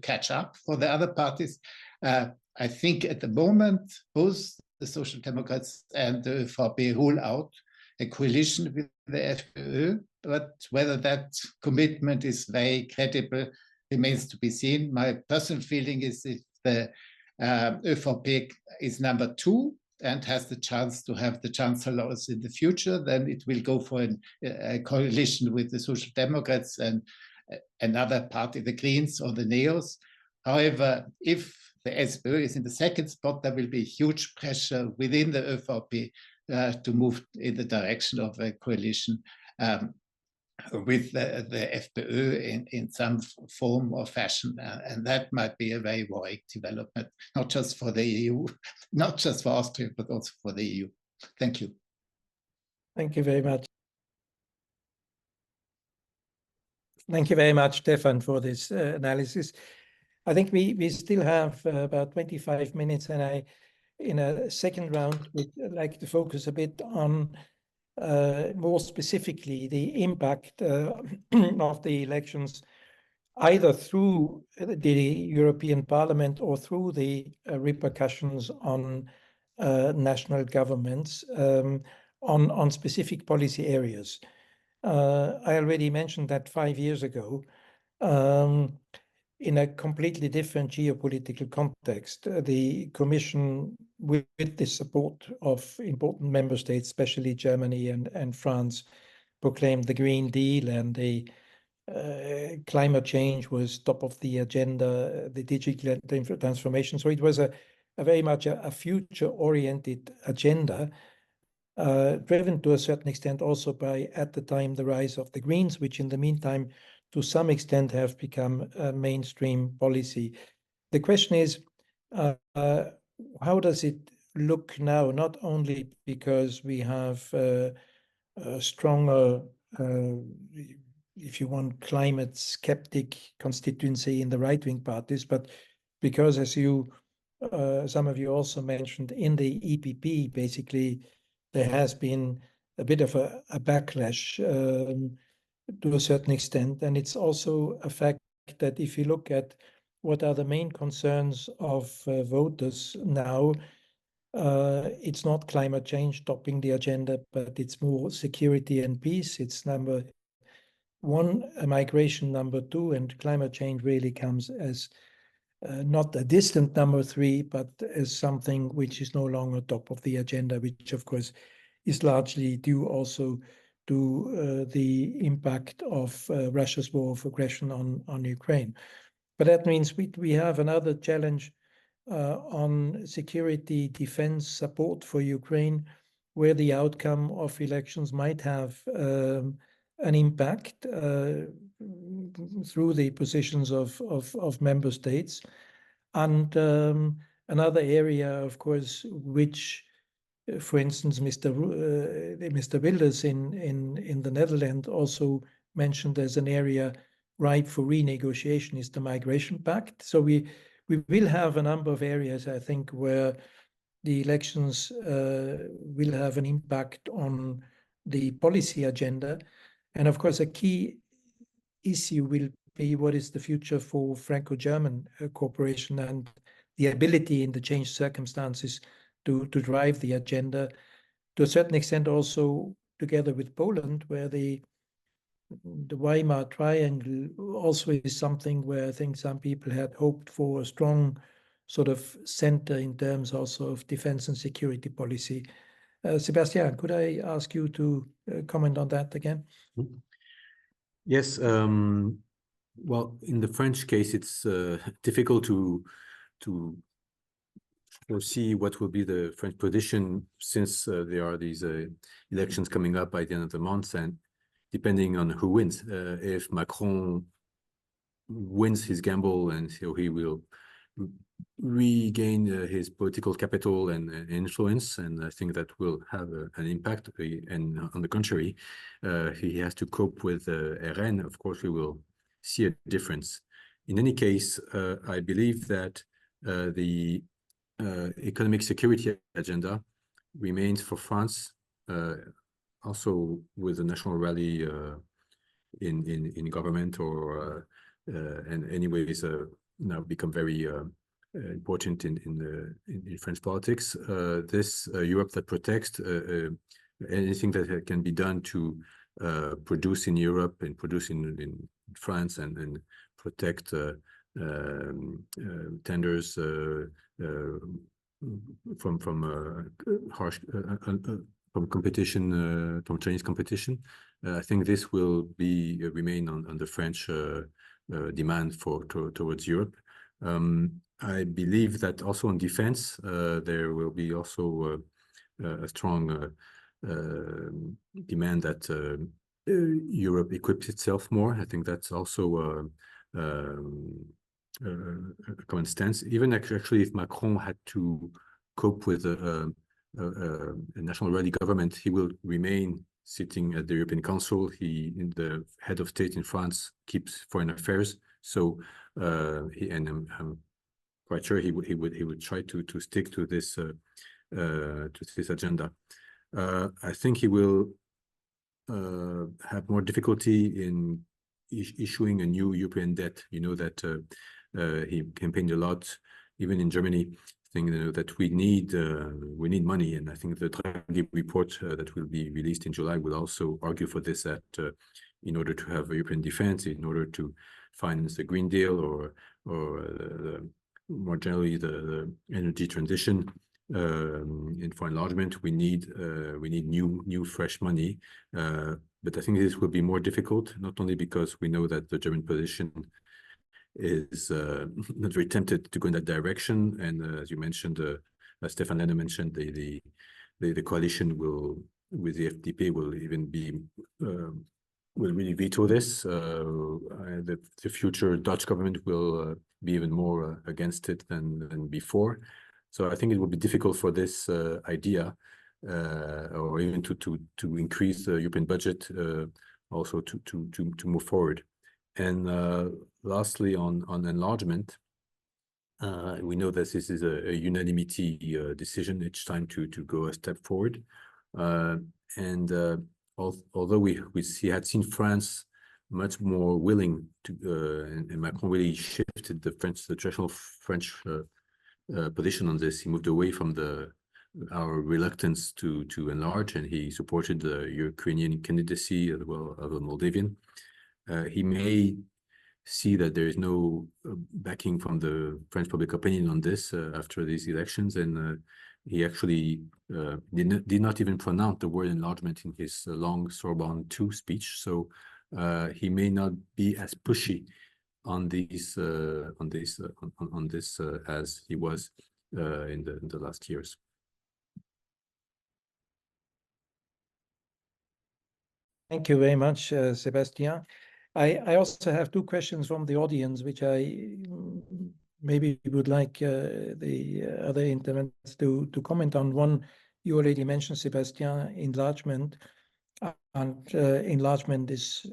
catch up for the other parties. I think at the moment, both the Social Democrats and the ÖVP rule out a coalition with the FPÖ, but whether that commitment is very credible remains to be seen. My personal feeling is if the ÖVP is #2 and has the chance to have the chancellor also in the future, then it will go for a coalition with the Social Democrats and another party, the Greens or the Neos. However, if the SPÖ is in the second spot, there will be huge pressure within the ÖVP to move in the direction of a coalition with the FPÖ in some form or fashion. And that might be a very worrying development, not just for the EU, not just for Austria, but also for the EU. Thank you. Thank you very much. Thank you very much, Stefan, for this analysis. I think we still have about 25 minutes, and in a second round, would like to focus a bit on more specifically the impact of the elections, either through the European Parliament or through the repercussions on national governments on specific policy areas. I already mentioned that 5 years ago, in a completely different geopolitical context. The Commission, with the support of important member states, especially Germany and France, proclaimed the Green Deal, and the climate change was top of the agenda, the digital transformation. So it was a very much a future-oriented agenda, driven to a certain extent also by, at the time, the rise of the Greens, which in the meantime, to some extent, have become a mainstream policy. The question is, how does it look now, not only because we have a stronger, if you want, climate skeptic constituency in the right-wing parties, but because, as you, some of you also mentioned, in the EPP, basically, there has been a bit of a backlash to a certain extent. And it's also a fact that if you look at what are the main concerns of voters now, it's not climate change topping the agenda, but it's more security and peace. It's number one, migration number two, and climate change really comes as not a distant number three, but as something which is no longer top of the agenda, which of course is largely due also to the impact of Russia's war of aggression on Ukraine. But that means we have another challenge on security, defense, support for Ukraine, where the outcome of elections might have an impact through the positions of member states. And another area, of course, which, for instance, Mr. Wilders in the Netherlands also mentioned as an area ripe for renegotiation, is the Migration Pact. So we will have a number of areas, I think, where the elections will have an impact on the policy agenda. And of course, a key issue will be what is the future for Franco-German cooperation and the ability in the changed circumstances to drive the agenda, to a certain extent also together with Poland, where the Weimar Triangle also is something where I think some people had hoped for a strong sort of center in terms also of defense and security policy. Sebastian, could I ask you to comment on that again? Yes. Well, in the French case, it's difficult to foresee what will be the French position, since there are these elections coming up by the end of the month, and depending on who wins, if Macron wins his gamble, and so he will regain his political capital and influence, and I think that will have an impact. And on the contrary, he has to cope with RN. Of course, we will see a difference. In any case, I believe that the economic security agenda remains for France, also with the national rally in government, or and anyways now become very important in French politics. This Europe that protects, anything that can be done to produce in Europe and produce in France, and protect tenders from harsh from competition, from Chinese competition. I think this will remain on the French demand towards Europe. I believe that also on defense, there will be also a strong demand that Europe equips itself more. I think that's also a common stance. Even actually, if Macron had to cope with a national rally government, he will remain sitting at the European Council. The head of state in France keeps foreign affairs, so I'm quite sure he would try to stick to this agenda. I think he will have more difficulty in issuing a new European debt. You know that he campaigned a lot, even in Germany, saying that we need money, and I think the Draghi report that will be released in July will also argue for this, that in order to have a European defense, in order to finance the Green Deal or more generally the energy transition. And for enlargement, we need new fresh money. But I think this will be more difficult, not only because we know that the German position is not very tempted to go in that direction, and as you mentioned, as Stefan Lenne mentioned, the coalition with the FDP will even be will really veto this. The future Dutch government will be even more against it than before. So I think it will be difficult for this idea, or even to increase the European budget, also to move forward. And lastly, on enlargement, we know that this is a unanimity decision each time to go a step forward. Although we had seen France much more willing to, and Macron really shifted the traditional French position on this. He moved away from our reluctance to enlarge, and he supported the Ukrainian candidacy as well as the Moldavian. He may see that there is no backing from the French public opinion on this after these elections, and he actually did not even pronounce the word enlargement in his long Sorbonne II speech. So he may not be as pushy on this as he was in the last years. Thank you very much, Sebastian. I also have two questions from the audience, which I maybe would like the other interventors to comment on. One, you already mentioned, Sebastian, enlargement. And enlargement is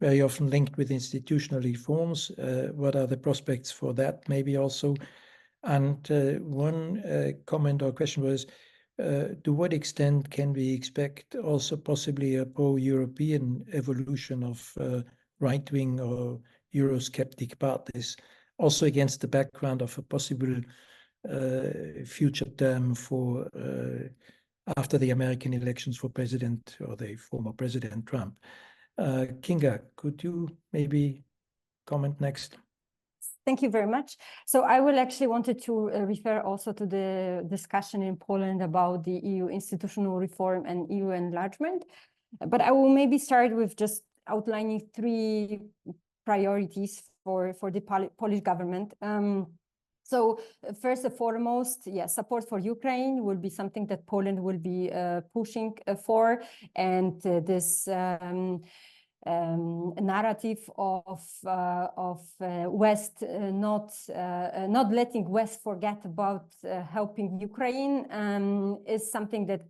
very often linked with institutional reforms. What are the prospects for that, maybe also? And one comment or question was, to what extent can we expect also possibly a pro-European evolution of right-wing or Eurosceptic parties, also against the background of a possible future term for after the American elections for president, or the former President Trump? Kinga, could you maybe comment next? Thank you very much. So I will actually wanted to refer also to the discussion in Poland about the EU institutional reform and EU enlargement. But I will maybe start with just outlining three priorities for the Polish government. So first and foremost, support for Ukraine will be something that Poland will be pushing for, and this narrative of West not letting West forget about helping Ukraine is something that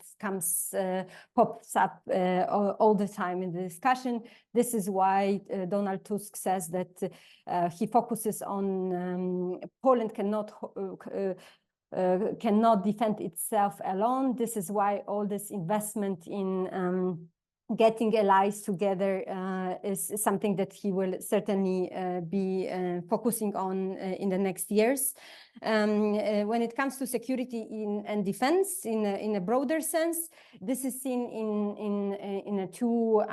pops up all the time in the discussion. This is why Donald Tusk says that he focuses on Poland cannot defend itself alone. This is why all this investment in getting allies together is something that he will certainly be focusing on in the next years. When it comes to security and defense in a broader sense, this is seen in two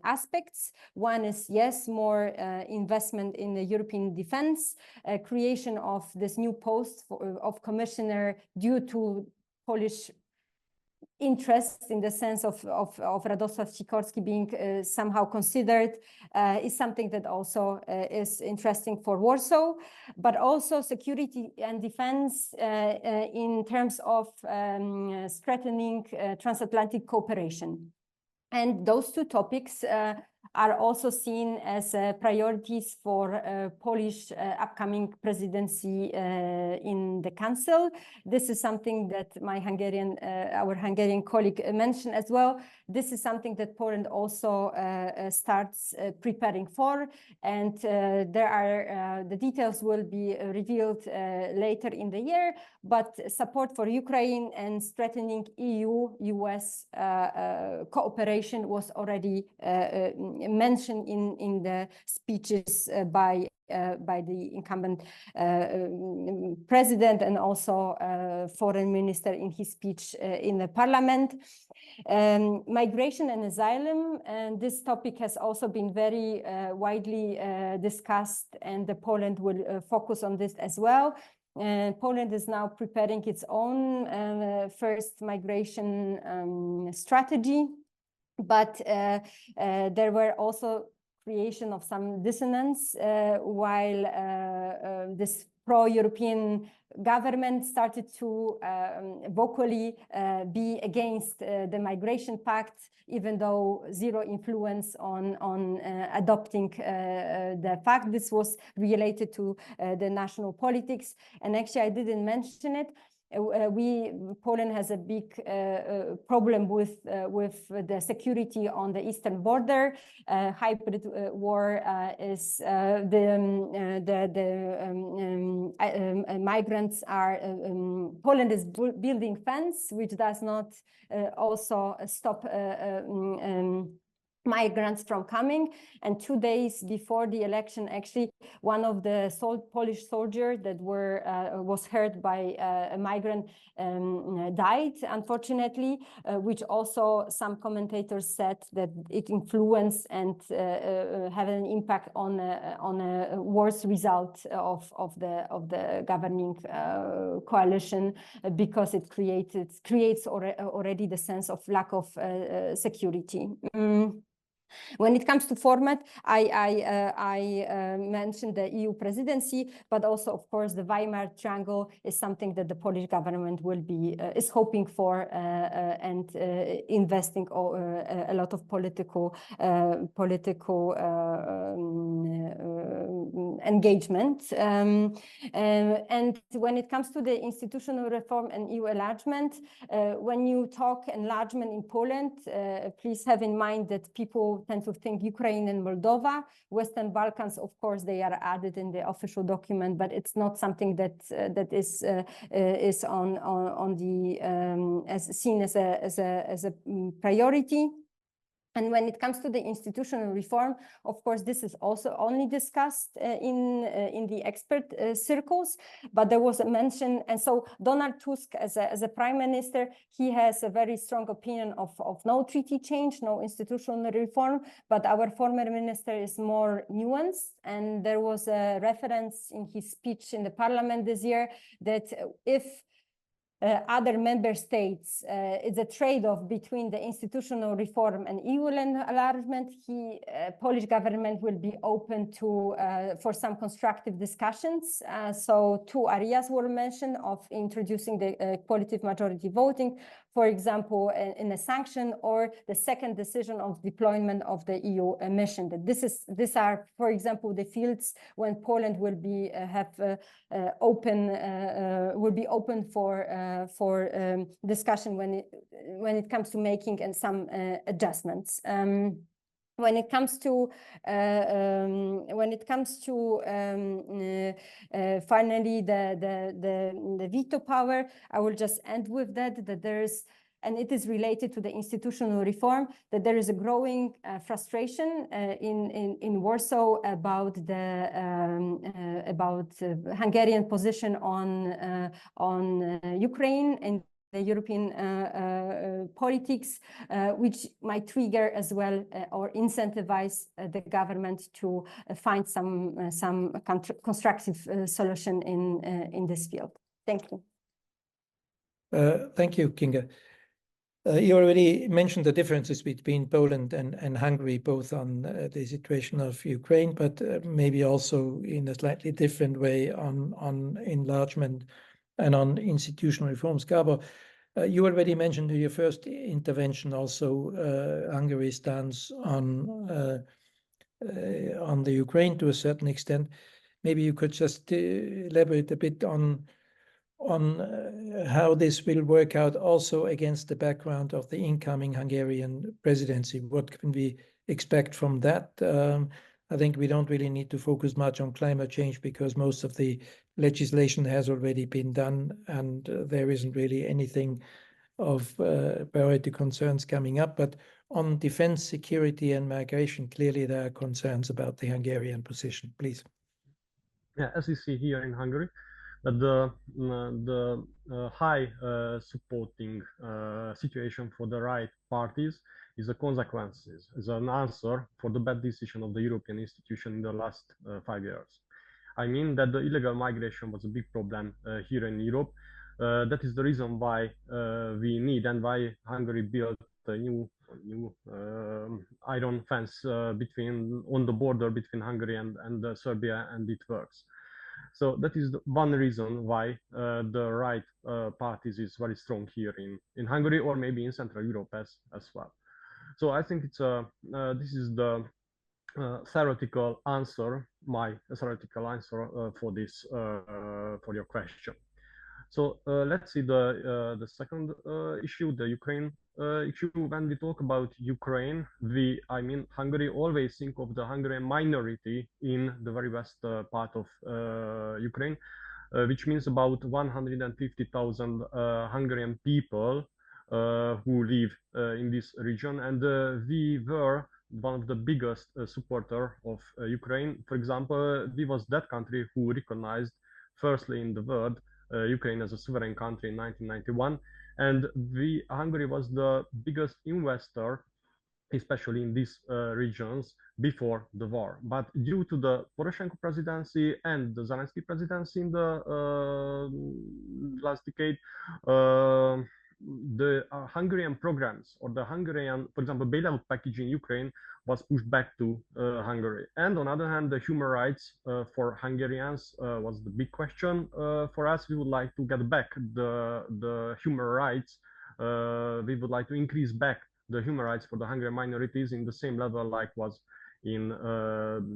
aspects. One is, yes, more investment in the European defense, creation of this new post of commissioner due to Polish interest in the sense of Radosław Sikorski being somehow considered is something that also is interesting for Warsaw, but also security and defense in terms of strengthening transatlantic cooperation. And those two topics are also seen as priorities for Polish upcoming presidency in the Council. This is something that our Hungarian colleague mentioned as well. This is something that Poland also starts preparing for, and the details will be revealed later in the year, but support for Ukraine and strengthening EU-US cooperation was already mentioned in the speeches by the incumbent president and also foreign minister in his speech in the parliament. Migration and asylum, and this topic has also been very widely discussed, and Poland will focus on this as well. Poland is now preparing its own first migration strategy, but there were also creation of some dissonance while this pro-European government started to vocally be against the migration pact, even though zero influence on adopting the fact. This was related to the national politics. And actually, I didn't mention it. Poland has a big problem with the security on the eastern border. Hybrid war is migrants are. Poland is building fence, which does not also stop migrants from coming. And 2 days before the election, actually, one of the Polish soldiers that was hurt by a migrant died, unfortunately, which also some commentators said that it influenced and had an impact on a worse result of the governing coalition, because it creates already the sense of lack of security. When it comes to format, I mentioned the EU presidency, but also, of course, the Weimar Triangle is something that the Polish government is hoping for and investing a lot of political engagement. And when it comes to the institutional reform and EU enlargement, when you talk enlargement in Poland, please have in mind that people tend to think Ukraine and Moldova. Western Balkans, of course, they are added in the official document, but it's not something that is on the as seen as a priority. And when it comes to the institutional reform, of course, this is also only discussed in the expert circles, but there was a mention. And so Donald Tusk, as a prime minister, he has a very strong opinion of no treaty change, no institutional reform, but our former minister is more nuanced. And there was a reference in his speech in the parliament this year that if other member states, it's a trade-off between the institutional reform and EU enlargement. Polish government will be open to for some constructive discussions. So 2 areas were mentioned of introducing the qualitative majority voting, for example, in a sanction, or the second decision of deployment of the EU mission. That these are, for example, the fields when Poland will be open for discussion when it comes to making and some adjustments. When it comes to finally the veto power, I will just end with that there is, and it is related to the institutional reform, that there is a growing frustration in Warsaw about Hungarian position on Ukraine and the European politics, which might trigger as well or incentivize the government to find some constructive solution in this field. Thank you. Thank you, Kinga. You already mentioned the differences between Poland and Hungary, both on the situation of Ukraine, but maybe also in a slightly different way on enlargement and on institutional reforms. Gabor, you already mentioned in your first intervention also Hungary's stance on the Ukraine to a certain extent. Maybe you could just elaborate a bit on how this will work out also against the background of the incoming Hungarian presidency. What can we expect from that? I think we don't really need to focus much on climate change because most of the legislation has already been done and there isn't really anything of priority concerns coming up. But on defense, security and migration, clearly there are concerns about the Hungarian position. Please. as you see here in Hungary, that the high supporting situation for the right parties is a consequences, is an answer for the bad decision of the European institution in the last 5 years. I mean that the illegal migration was a big problem here in Europe. That is the reason why we need and why Hungary built a new iron fence on the border between Hungary and Serbia, and it works. So that is the one reason why the right parties is very strong here in Hungary, or maybe in Central Europe as well. So I think it's this is the theoretical answer, my theoretical answer for this for your question. So let's see the second issue, the Ukraine issue. When we talk about Ukraine, I mean, Hungary always think of the Hungarian minority in the very west part of Ukraine, which means about 150,000 Hungarian people who live in this region, and we were one of the biggest supporter of Ukraine. For example, we was that country who recognized firstly in the world Ukraine as a sovereign country in 1991, and Hungary was the biggest investor, especially in these regions, before the war. But due to the Poroshenko presidency and the Zelensky presidency in the last decade, the Hungarian programs, or the Hungarian, for example, bailout package in Ukraine was pushed back to Hungary. And on the other hand, the human rights for Hungarians was the big question for us. We would like to get back the human rights. We would like to increase back the human rights for the Hungarian minorities in the same level like was in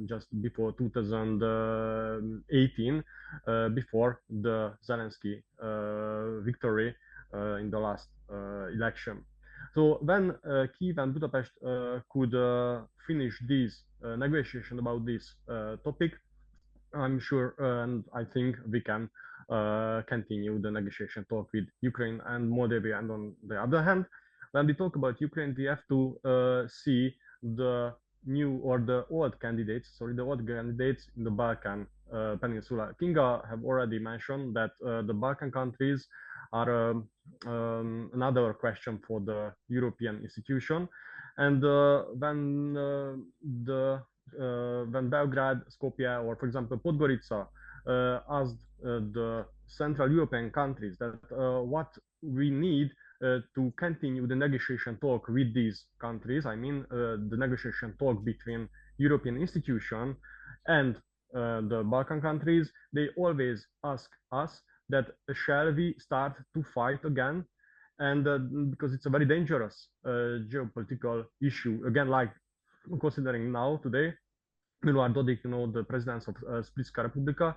just before 2018, before the Zelensky victory in the last election. So when Kyiv and Budapest could finish this negotiation about this topic, I'm sure and I think we can continue the negotiation talk with Ukraine and Moldavia. And on the other hand, when we talk about Ukraine, we have to see the new or the old candidates, the old candidates in the Balkan Peninsula. Kinga have already mentioned that the Balkan countries are another question for the European institution. And when Belgrade, Skopje, or for example Podgorica asked the Central European countries that what we need to continue the negotiation talk with these countries, I mean the negotiation talk between European institution and the Balkan countries, they always ask us that shall we start to fight again, and because it's a very dangerous geopolitical issue, again, like considering now today, Milorad Dodik, the president of Splitska Republika,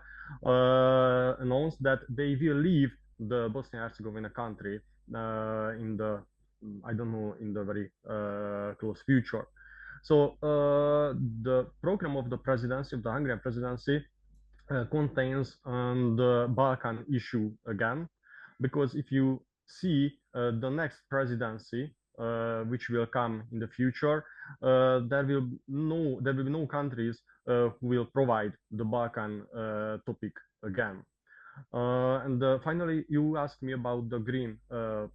announced that they will leave the Bosnia-Herzegovina country in the, I don't know, in the very close future. So the program of the presidency, of the Hungarian presidency, contains the Balkan issue again, because if you see the next presidency, which will come in the future, there will be no countries who will provide the Balkan topic again. And finally, you asked me about the green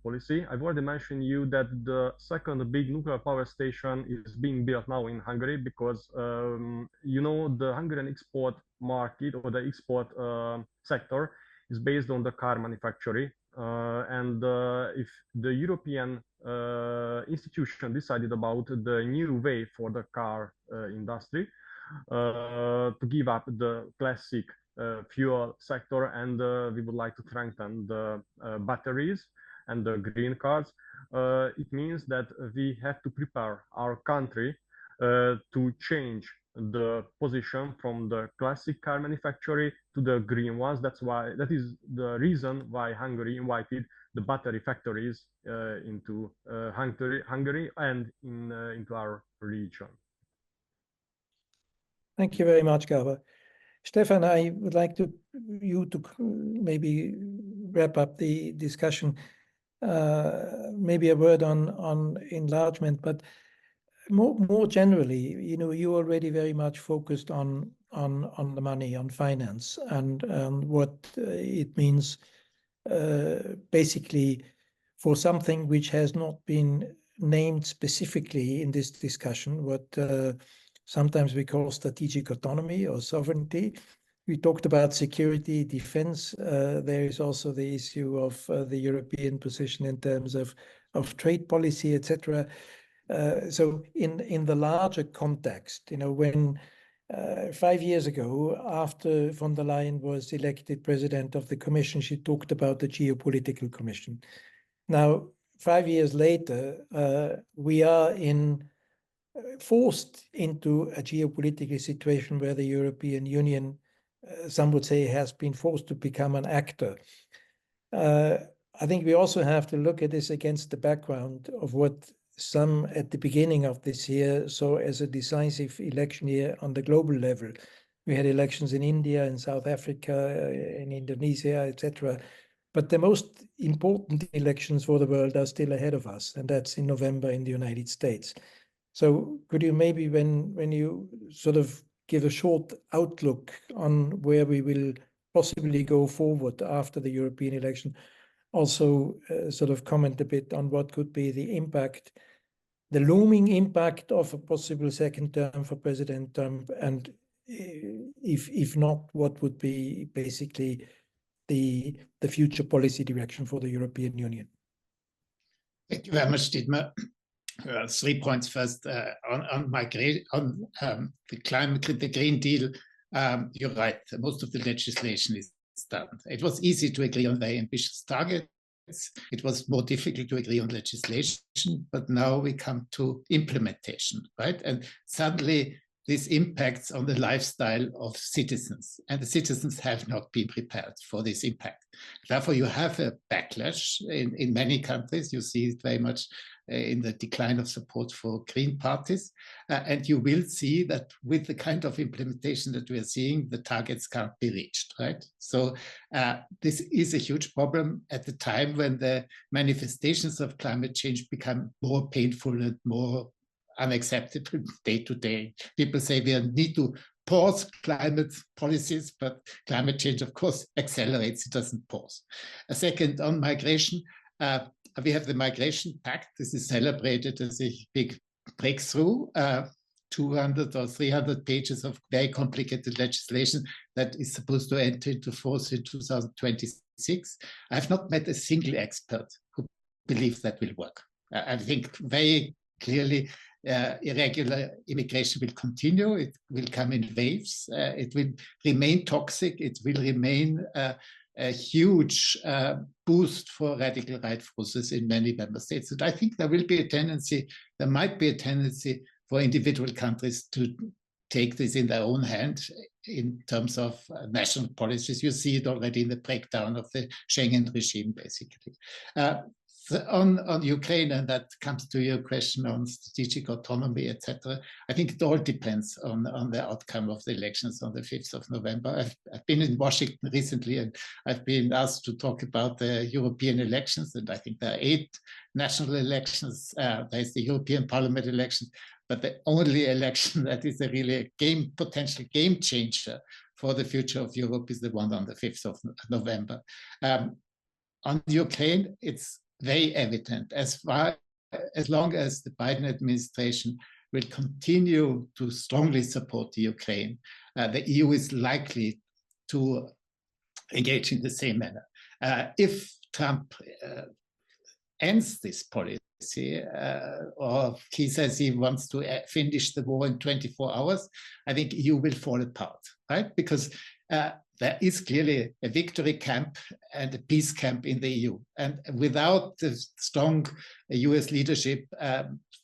policy. I've already mentioned you that the second big nuclear power station is being built now in Hungary, because the Hungarian export market, or the export sector, is based on the car manufacturing. And if the European institution decided about the new way for the car industry to give up the classic fuel sector, and we would like to strengthen the batteries and the green cars, it means that we have to prepare our country to change the position from the classic car manufacturing to the green ones. That is the reason why Hungary invited the battery factories into Hungary and into our region. Thank you very much, Gabor. Stefan, I would like you to maybe wrap up the discussion. Maybe a word on enlargement, but more generally, you already very much focused on on the money, on finance, and what it means basically for something which has not been named specifically in this discussion, what sometimes we call strategic autonomy or sovereignty. We talked about security, defense. There is also the issue of the European position in terms of trade policy, etc. So in the larger context, when 5 years ago, after von der Leyen was elected president of the Commission, she talked about the geopolitical commission. Now, 5 years later, we are forced into a geopolitical situation where the European Union, some would say, has been forced to become an actor. I think we also have to look at this against the background of what some at the beginning of this year saw as a decisive election year on the global level. We had elections in India, in South Africa, in Indonesia, etc. But the most important elections for the world are still ahead of us, and that's in November in the United States. So could you maybe, when you sort of give a short outlook on where we will possibly go forward after the European election, also sort of comment a bit on what could be the impact, the looming impact of a possible second term for President Trump, and if not, what would be basically the future policy direction for the European Union? Thank you very much, Dietmar. 3 points first on the climate, the Green Deal. You're right. Most of the legislation is done. It was easy to agree on very ambitious targets. It was more difficult to agree on legislation, but now we come to implementation, right? And suddenly this impacts on the lifestyle of citizens, and the citizens have not been prepared for this impact. Therefore, you have a backlash in many countries. You see it very much in the decline of support for green parties. And you will see that with the kind of implementation that we are seeing, the targets can't be reached, right? So this is a huge problem at the time when the manifestations of climate change become more painful and more unacceptable day to day. People say we need to pause climate policies, but climate change, of course, accelerates. It doesn't pause. A second, on migration, we have the Migration Pact. This is celebrated as a big breakthrough, 200 or 300 pages of very complicated legislation that is supposed to enter into force in 2026. I have not met a single expert who believes that will work. I think very clearly irregular immigration will continue. It will come in waves. It will remain toxic. It will remain a huge boost for radical right forces in many member states. And I think there will be a tendency, there might be a tendency for individual countries to take this in their own hand in terms of national policies. You see it already in the breakdown of the Schengen regime, basically. On Ukraine, and that comes to your question on strategic autonomy, etc. I think it all depends on the outcome of the elections on the 5th of November. I've been in Washington recently, and I've been asked to talk about the European elections, and I think there are 8 national elections. There's the European Parliament election, but the only election that is really a potential game changer for the future of Europe is the one on the 5th of November. On Ukraine, it's very evident, as long as the Biden administration will continue to strongly support the Ukraine, the EU is likely to engage in the same manner. If Trump ends this policy, or he says he wants to finish the war in 24 hours, I think EU will fall apart, right? Because there is clearly a victory camp and a peace camp in the EU. And without the strong US leadership,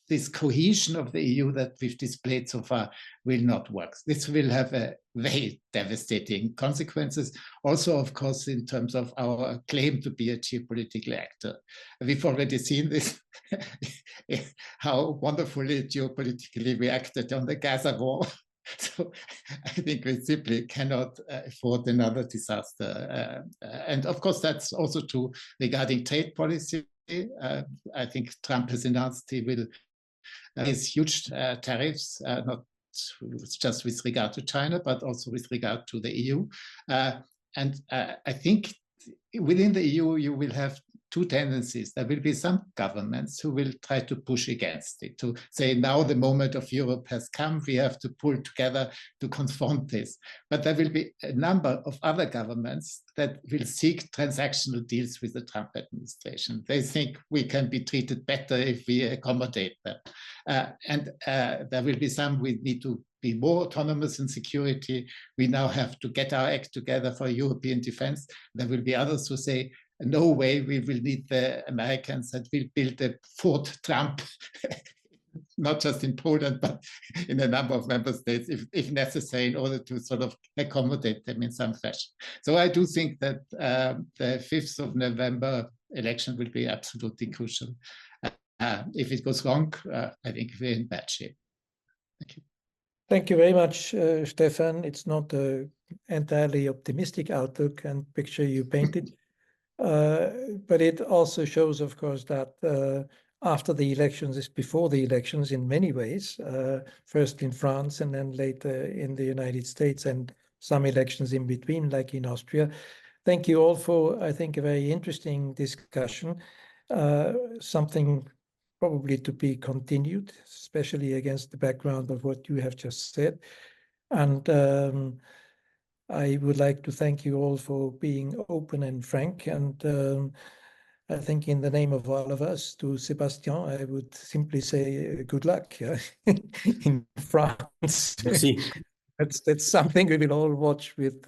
this cohesion of the EU that we've displayed so far will not work. This will have a very devastating consequences. Also, of course, in terms of our claim to be a geopolitical actor. We've already seen this, how wonderfully geopolitically we acted on the Gaza war. So I think we simply cannot afford another disaster. And of course, that's also true regarding trade policy. I think Trump has announced he will raise huge tariffs, not just with regard to China, but also with regard to the EU. And I think within the EU, you will have two tendencies. There will be some governments who will try to push against it, to say, now the moment of Europe has come, we have to pull together to confront this. But there will be a number of other governments that will seek transactional deals with the Trump administration. They think we can be treated better if we accommodate them. And there will be some we need to be more autonomous in security. We now have to get our act together for European defense. There will be others who say, no way, we will need the Americans that will build a Fort Trump, not just in Poland, but in a number of member states, if necessary, in order to sort of accommodate them in some fashion. So I do think that the 5th of November election will be absolutely crucial. If it goes wrong, I think we're in bad shape. Thank you. Thank you very much, Stefan. It's not an entirely optimistic outlook and picture you painted. But it also shows, of course, that after the elections is before the elections in many ways, first in France and then later in the United States, and some elections in between, like in Austria. Thank you all for, I think, a very interesting discussion, something probably to be continued, especially against the background of what you have just said. And I would like to thank you all for being open and frank. And I think in the name of all of us, to Sebastian, I would simply say good luck in France. Merci. That's something we will all watch with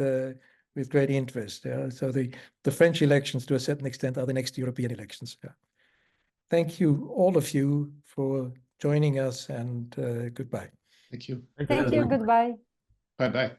great interest. So the French elections, to a certain extent, are the next European elections. Thank you, all of you, for joining us, and goodbye. Thank you. Thank you. Goodbye. Bye-bye.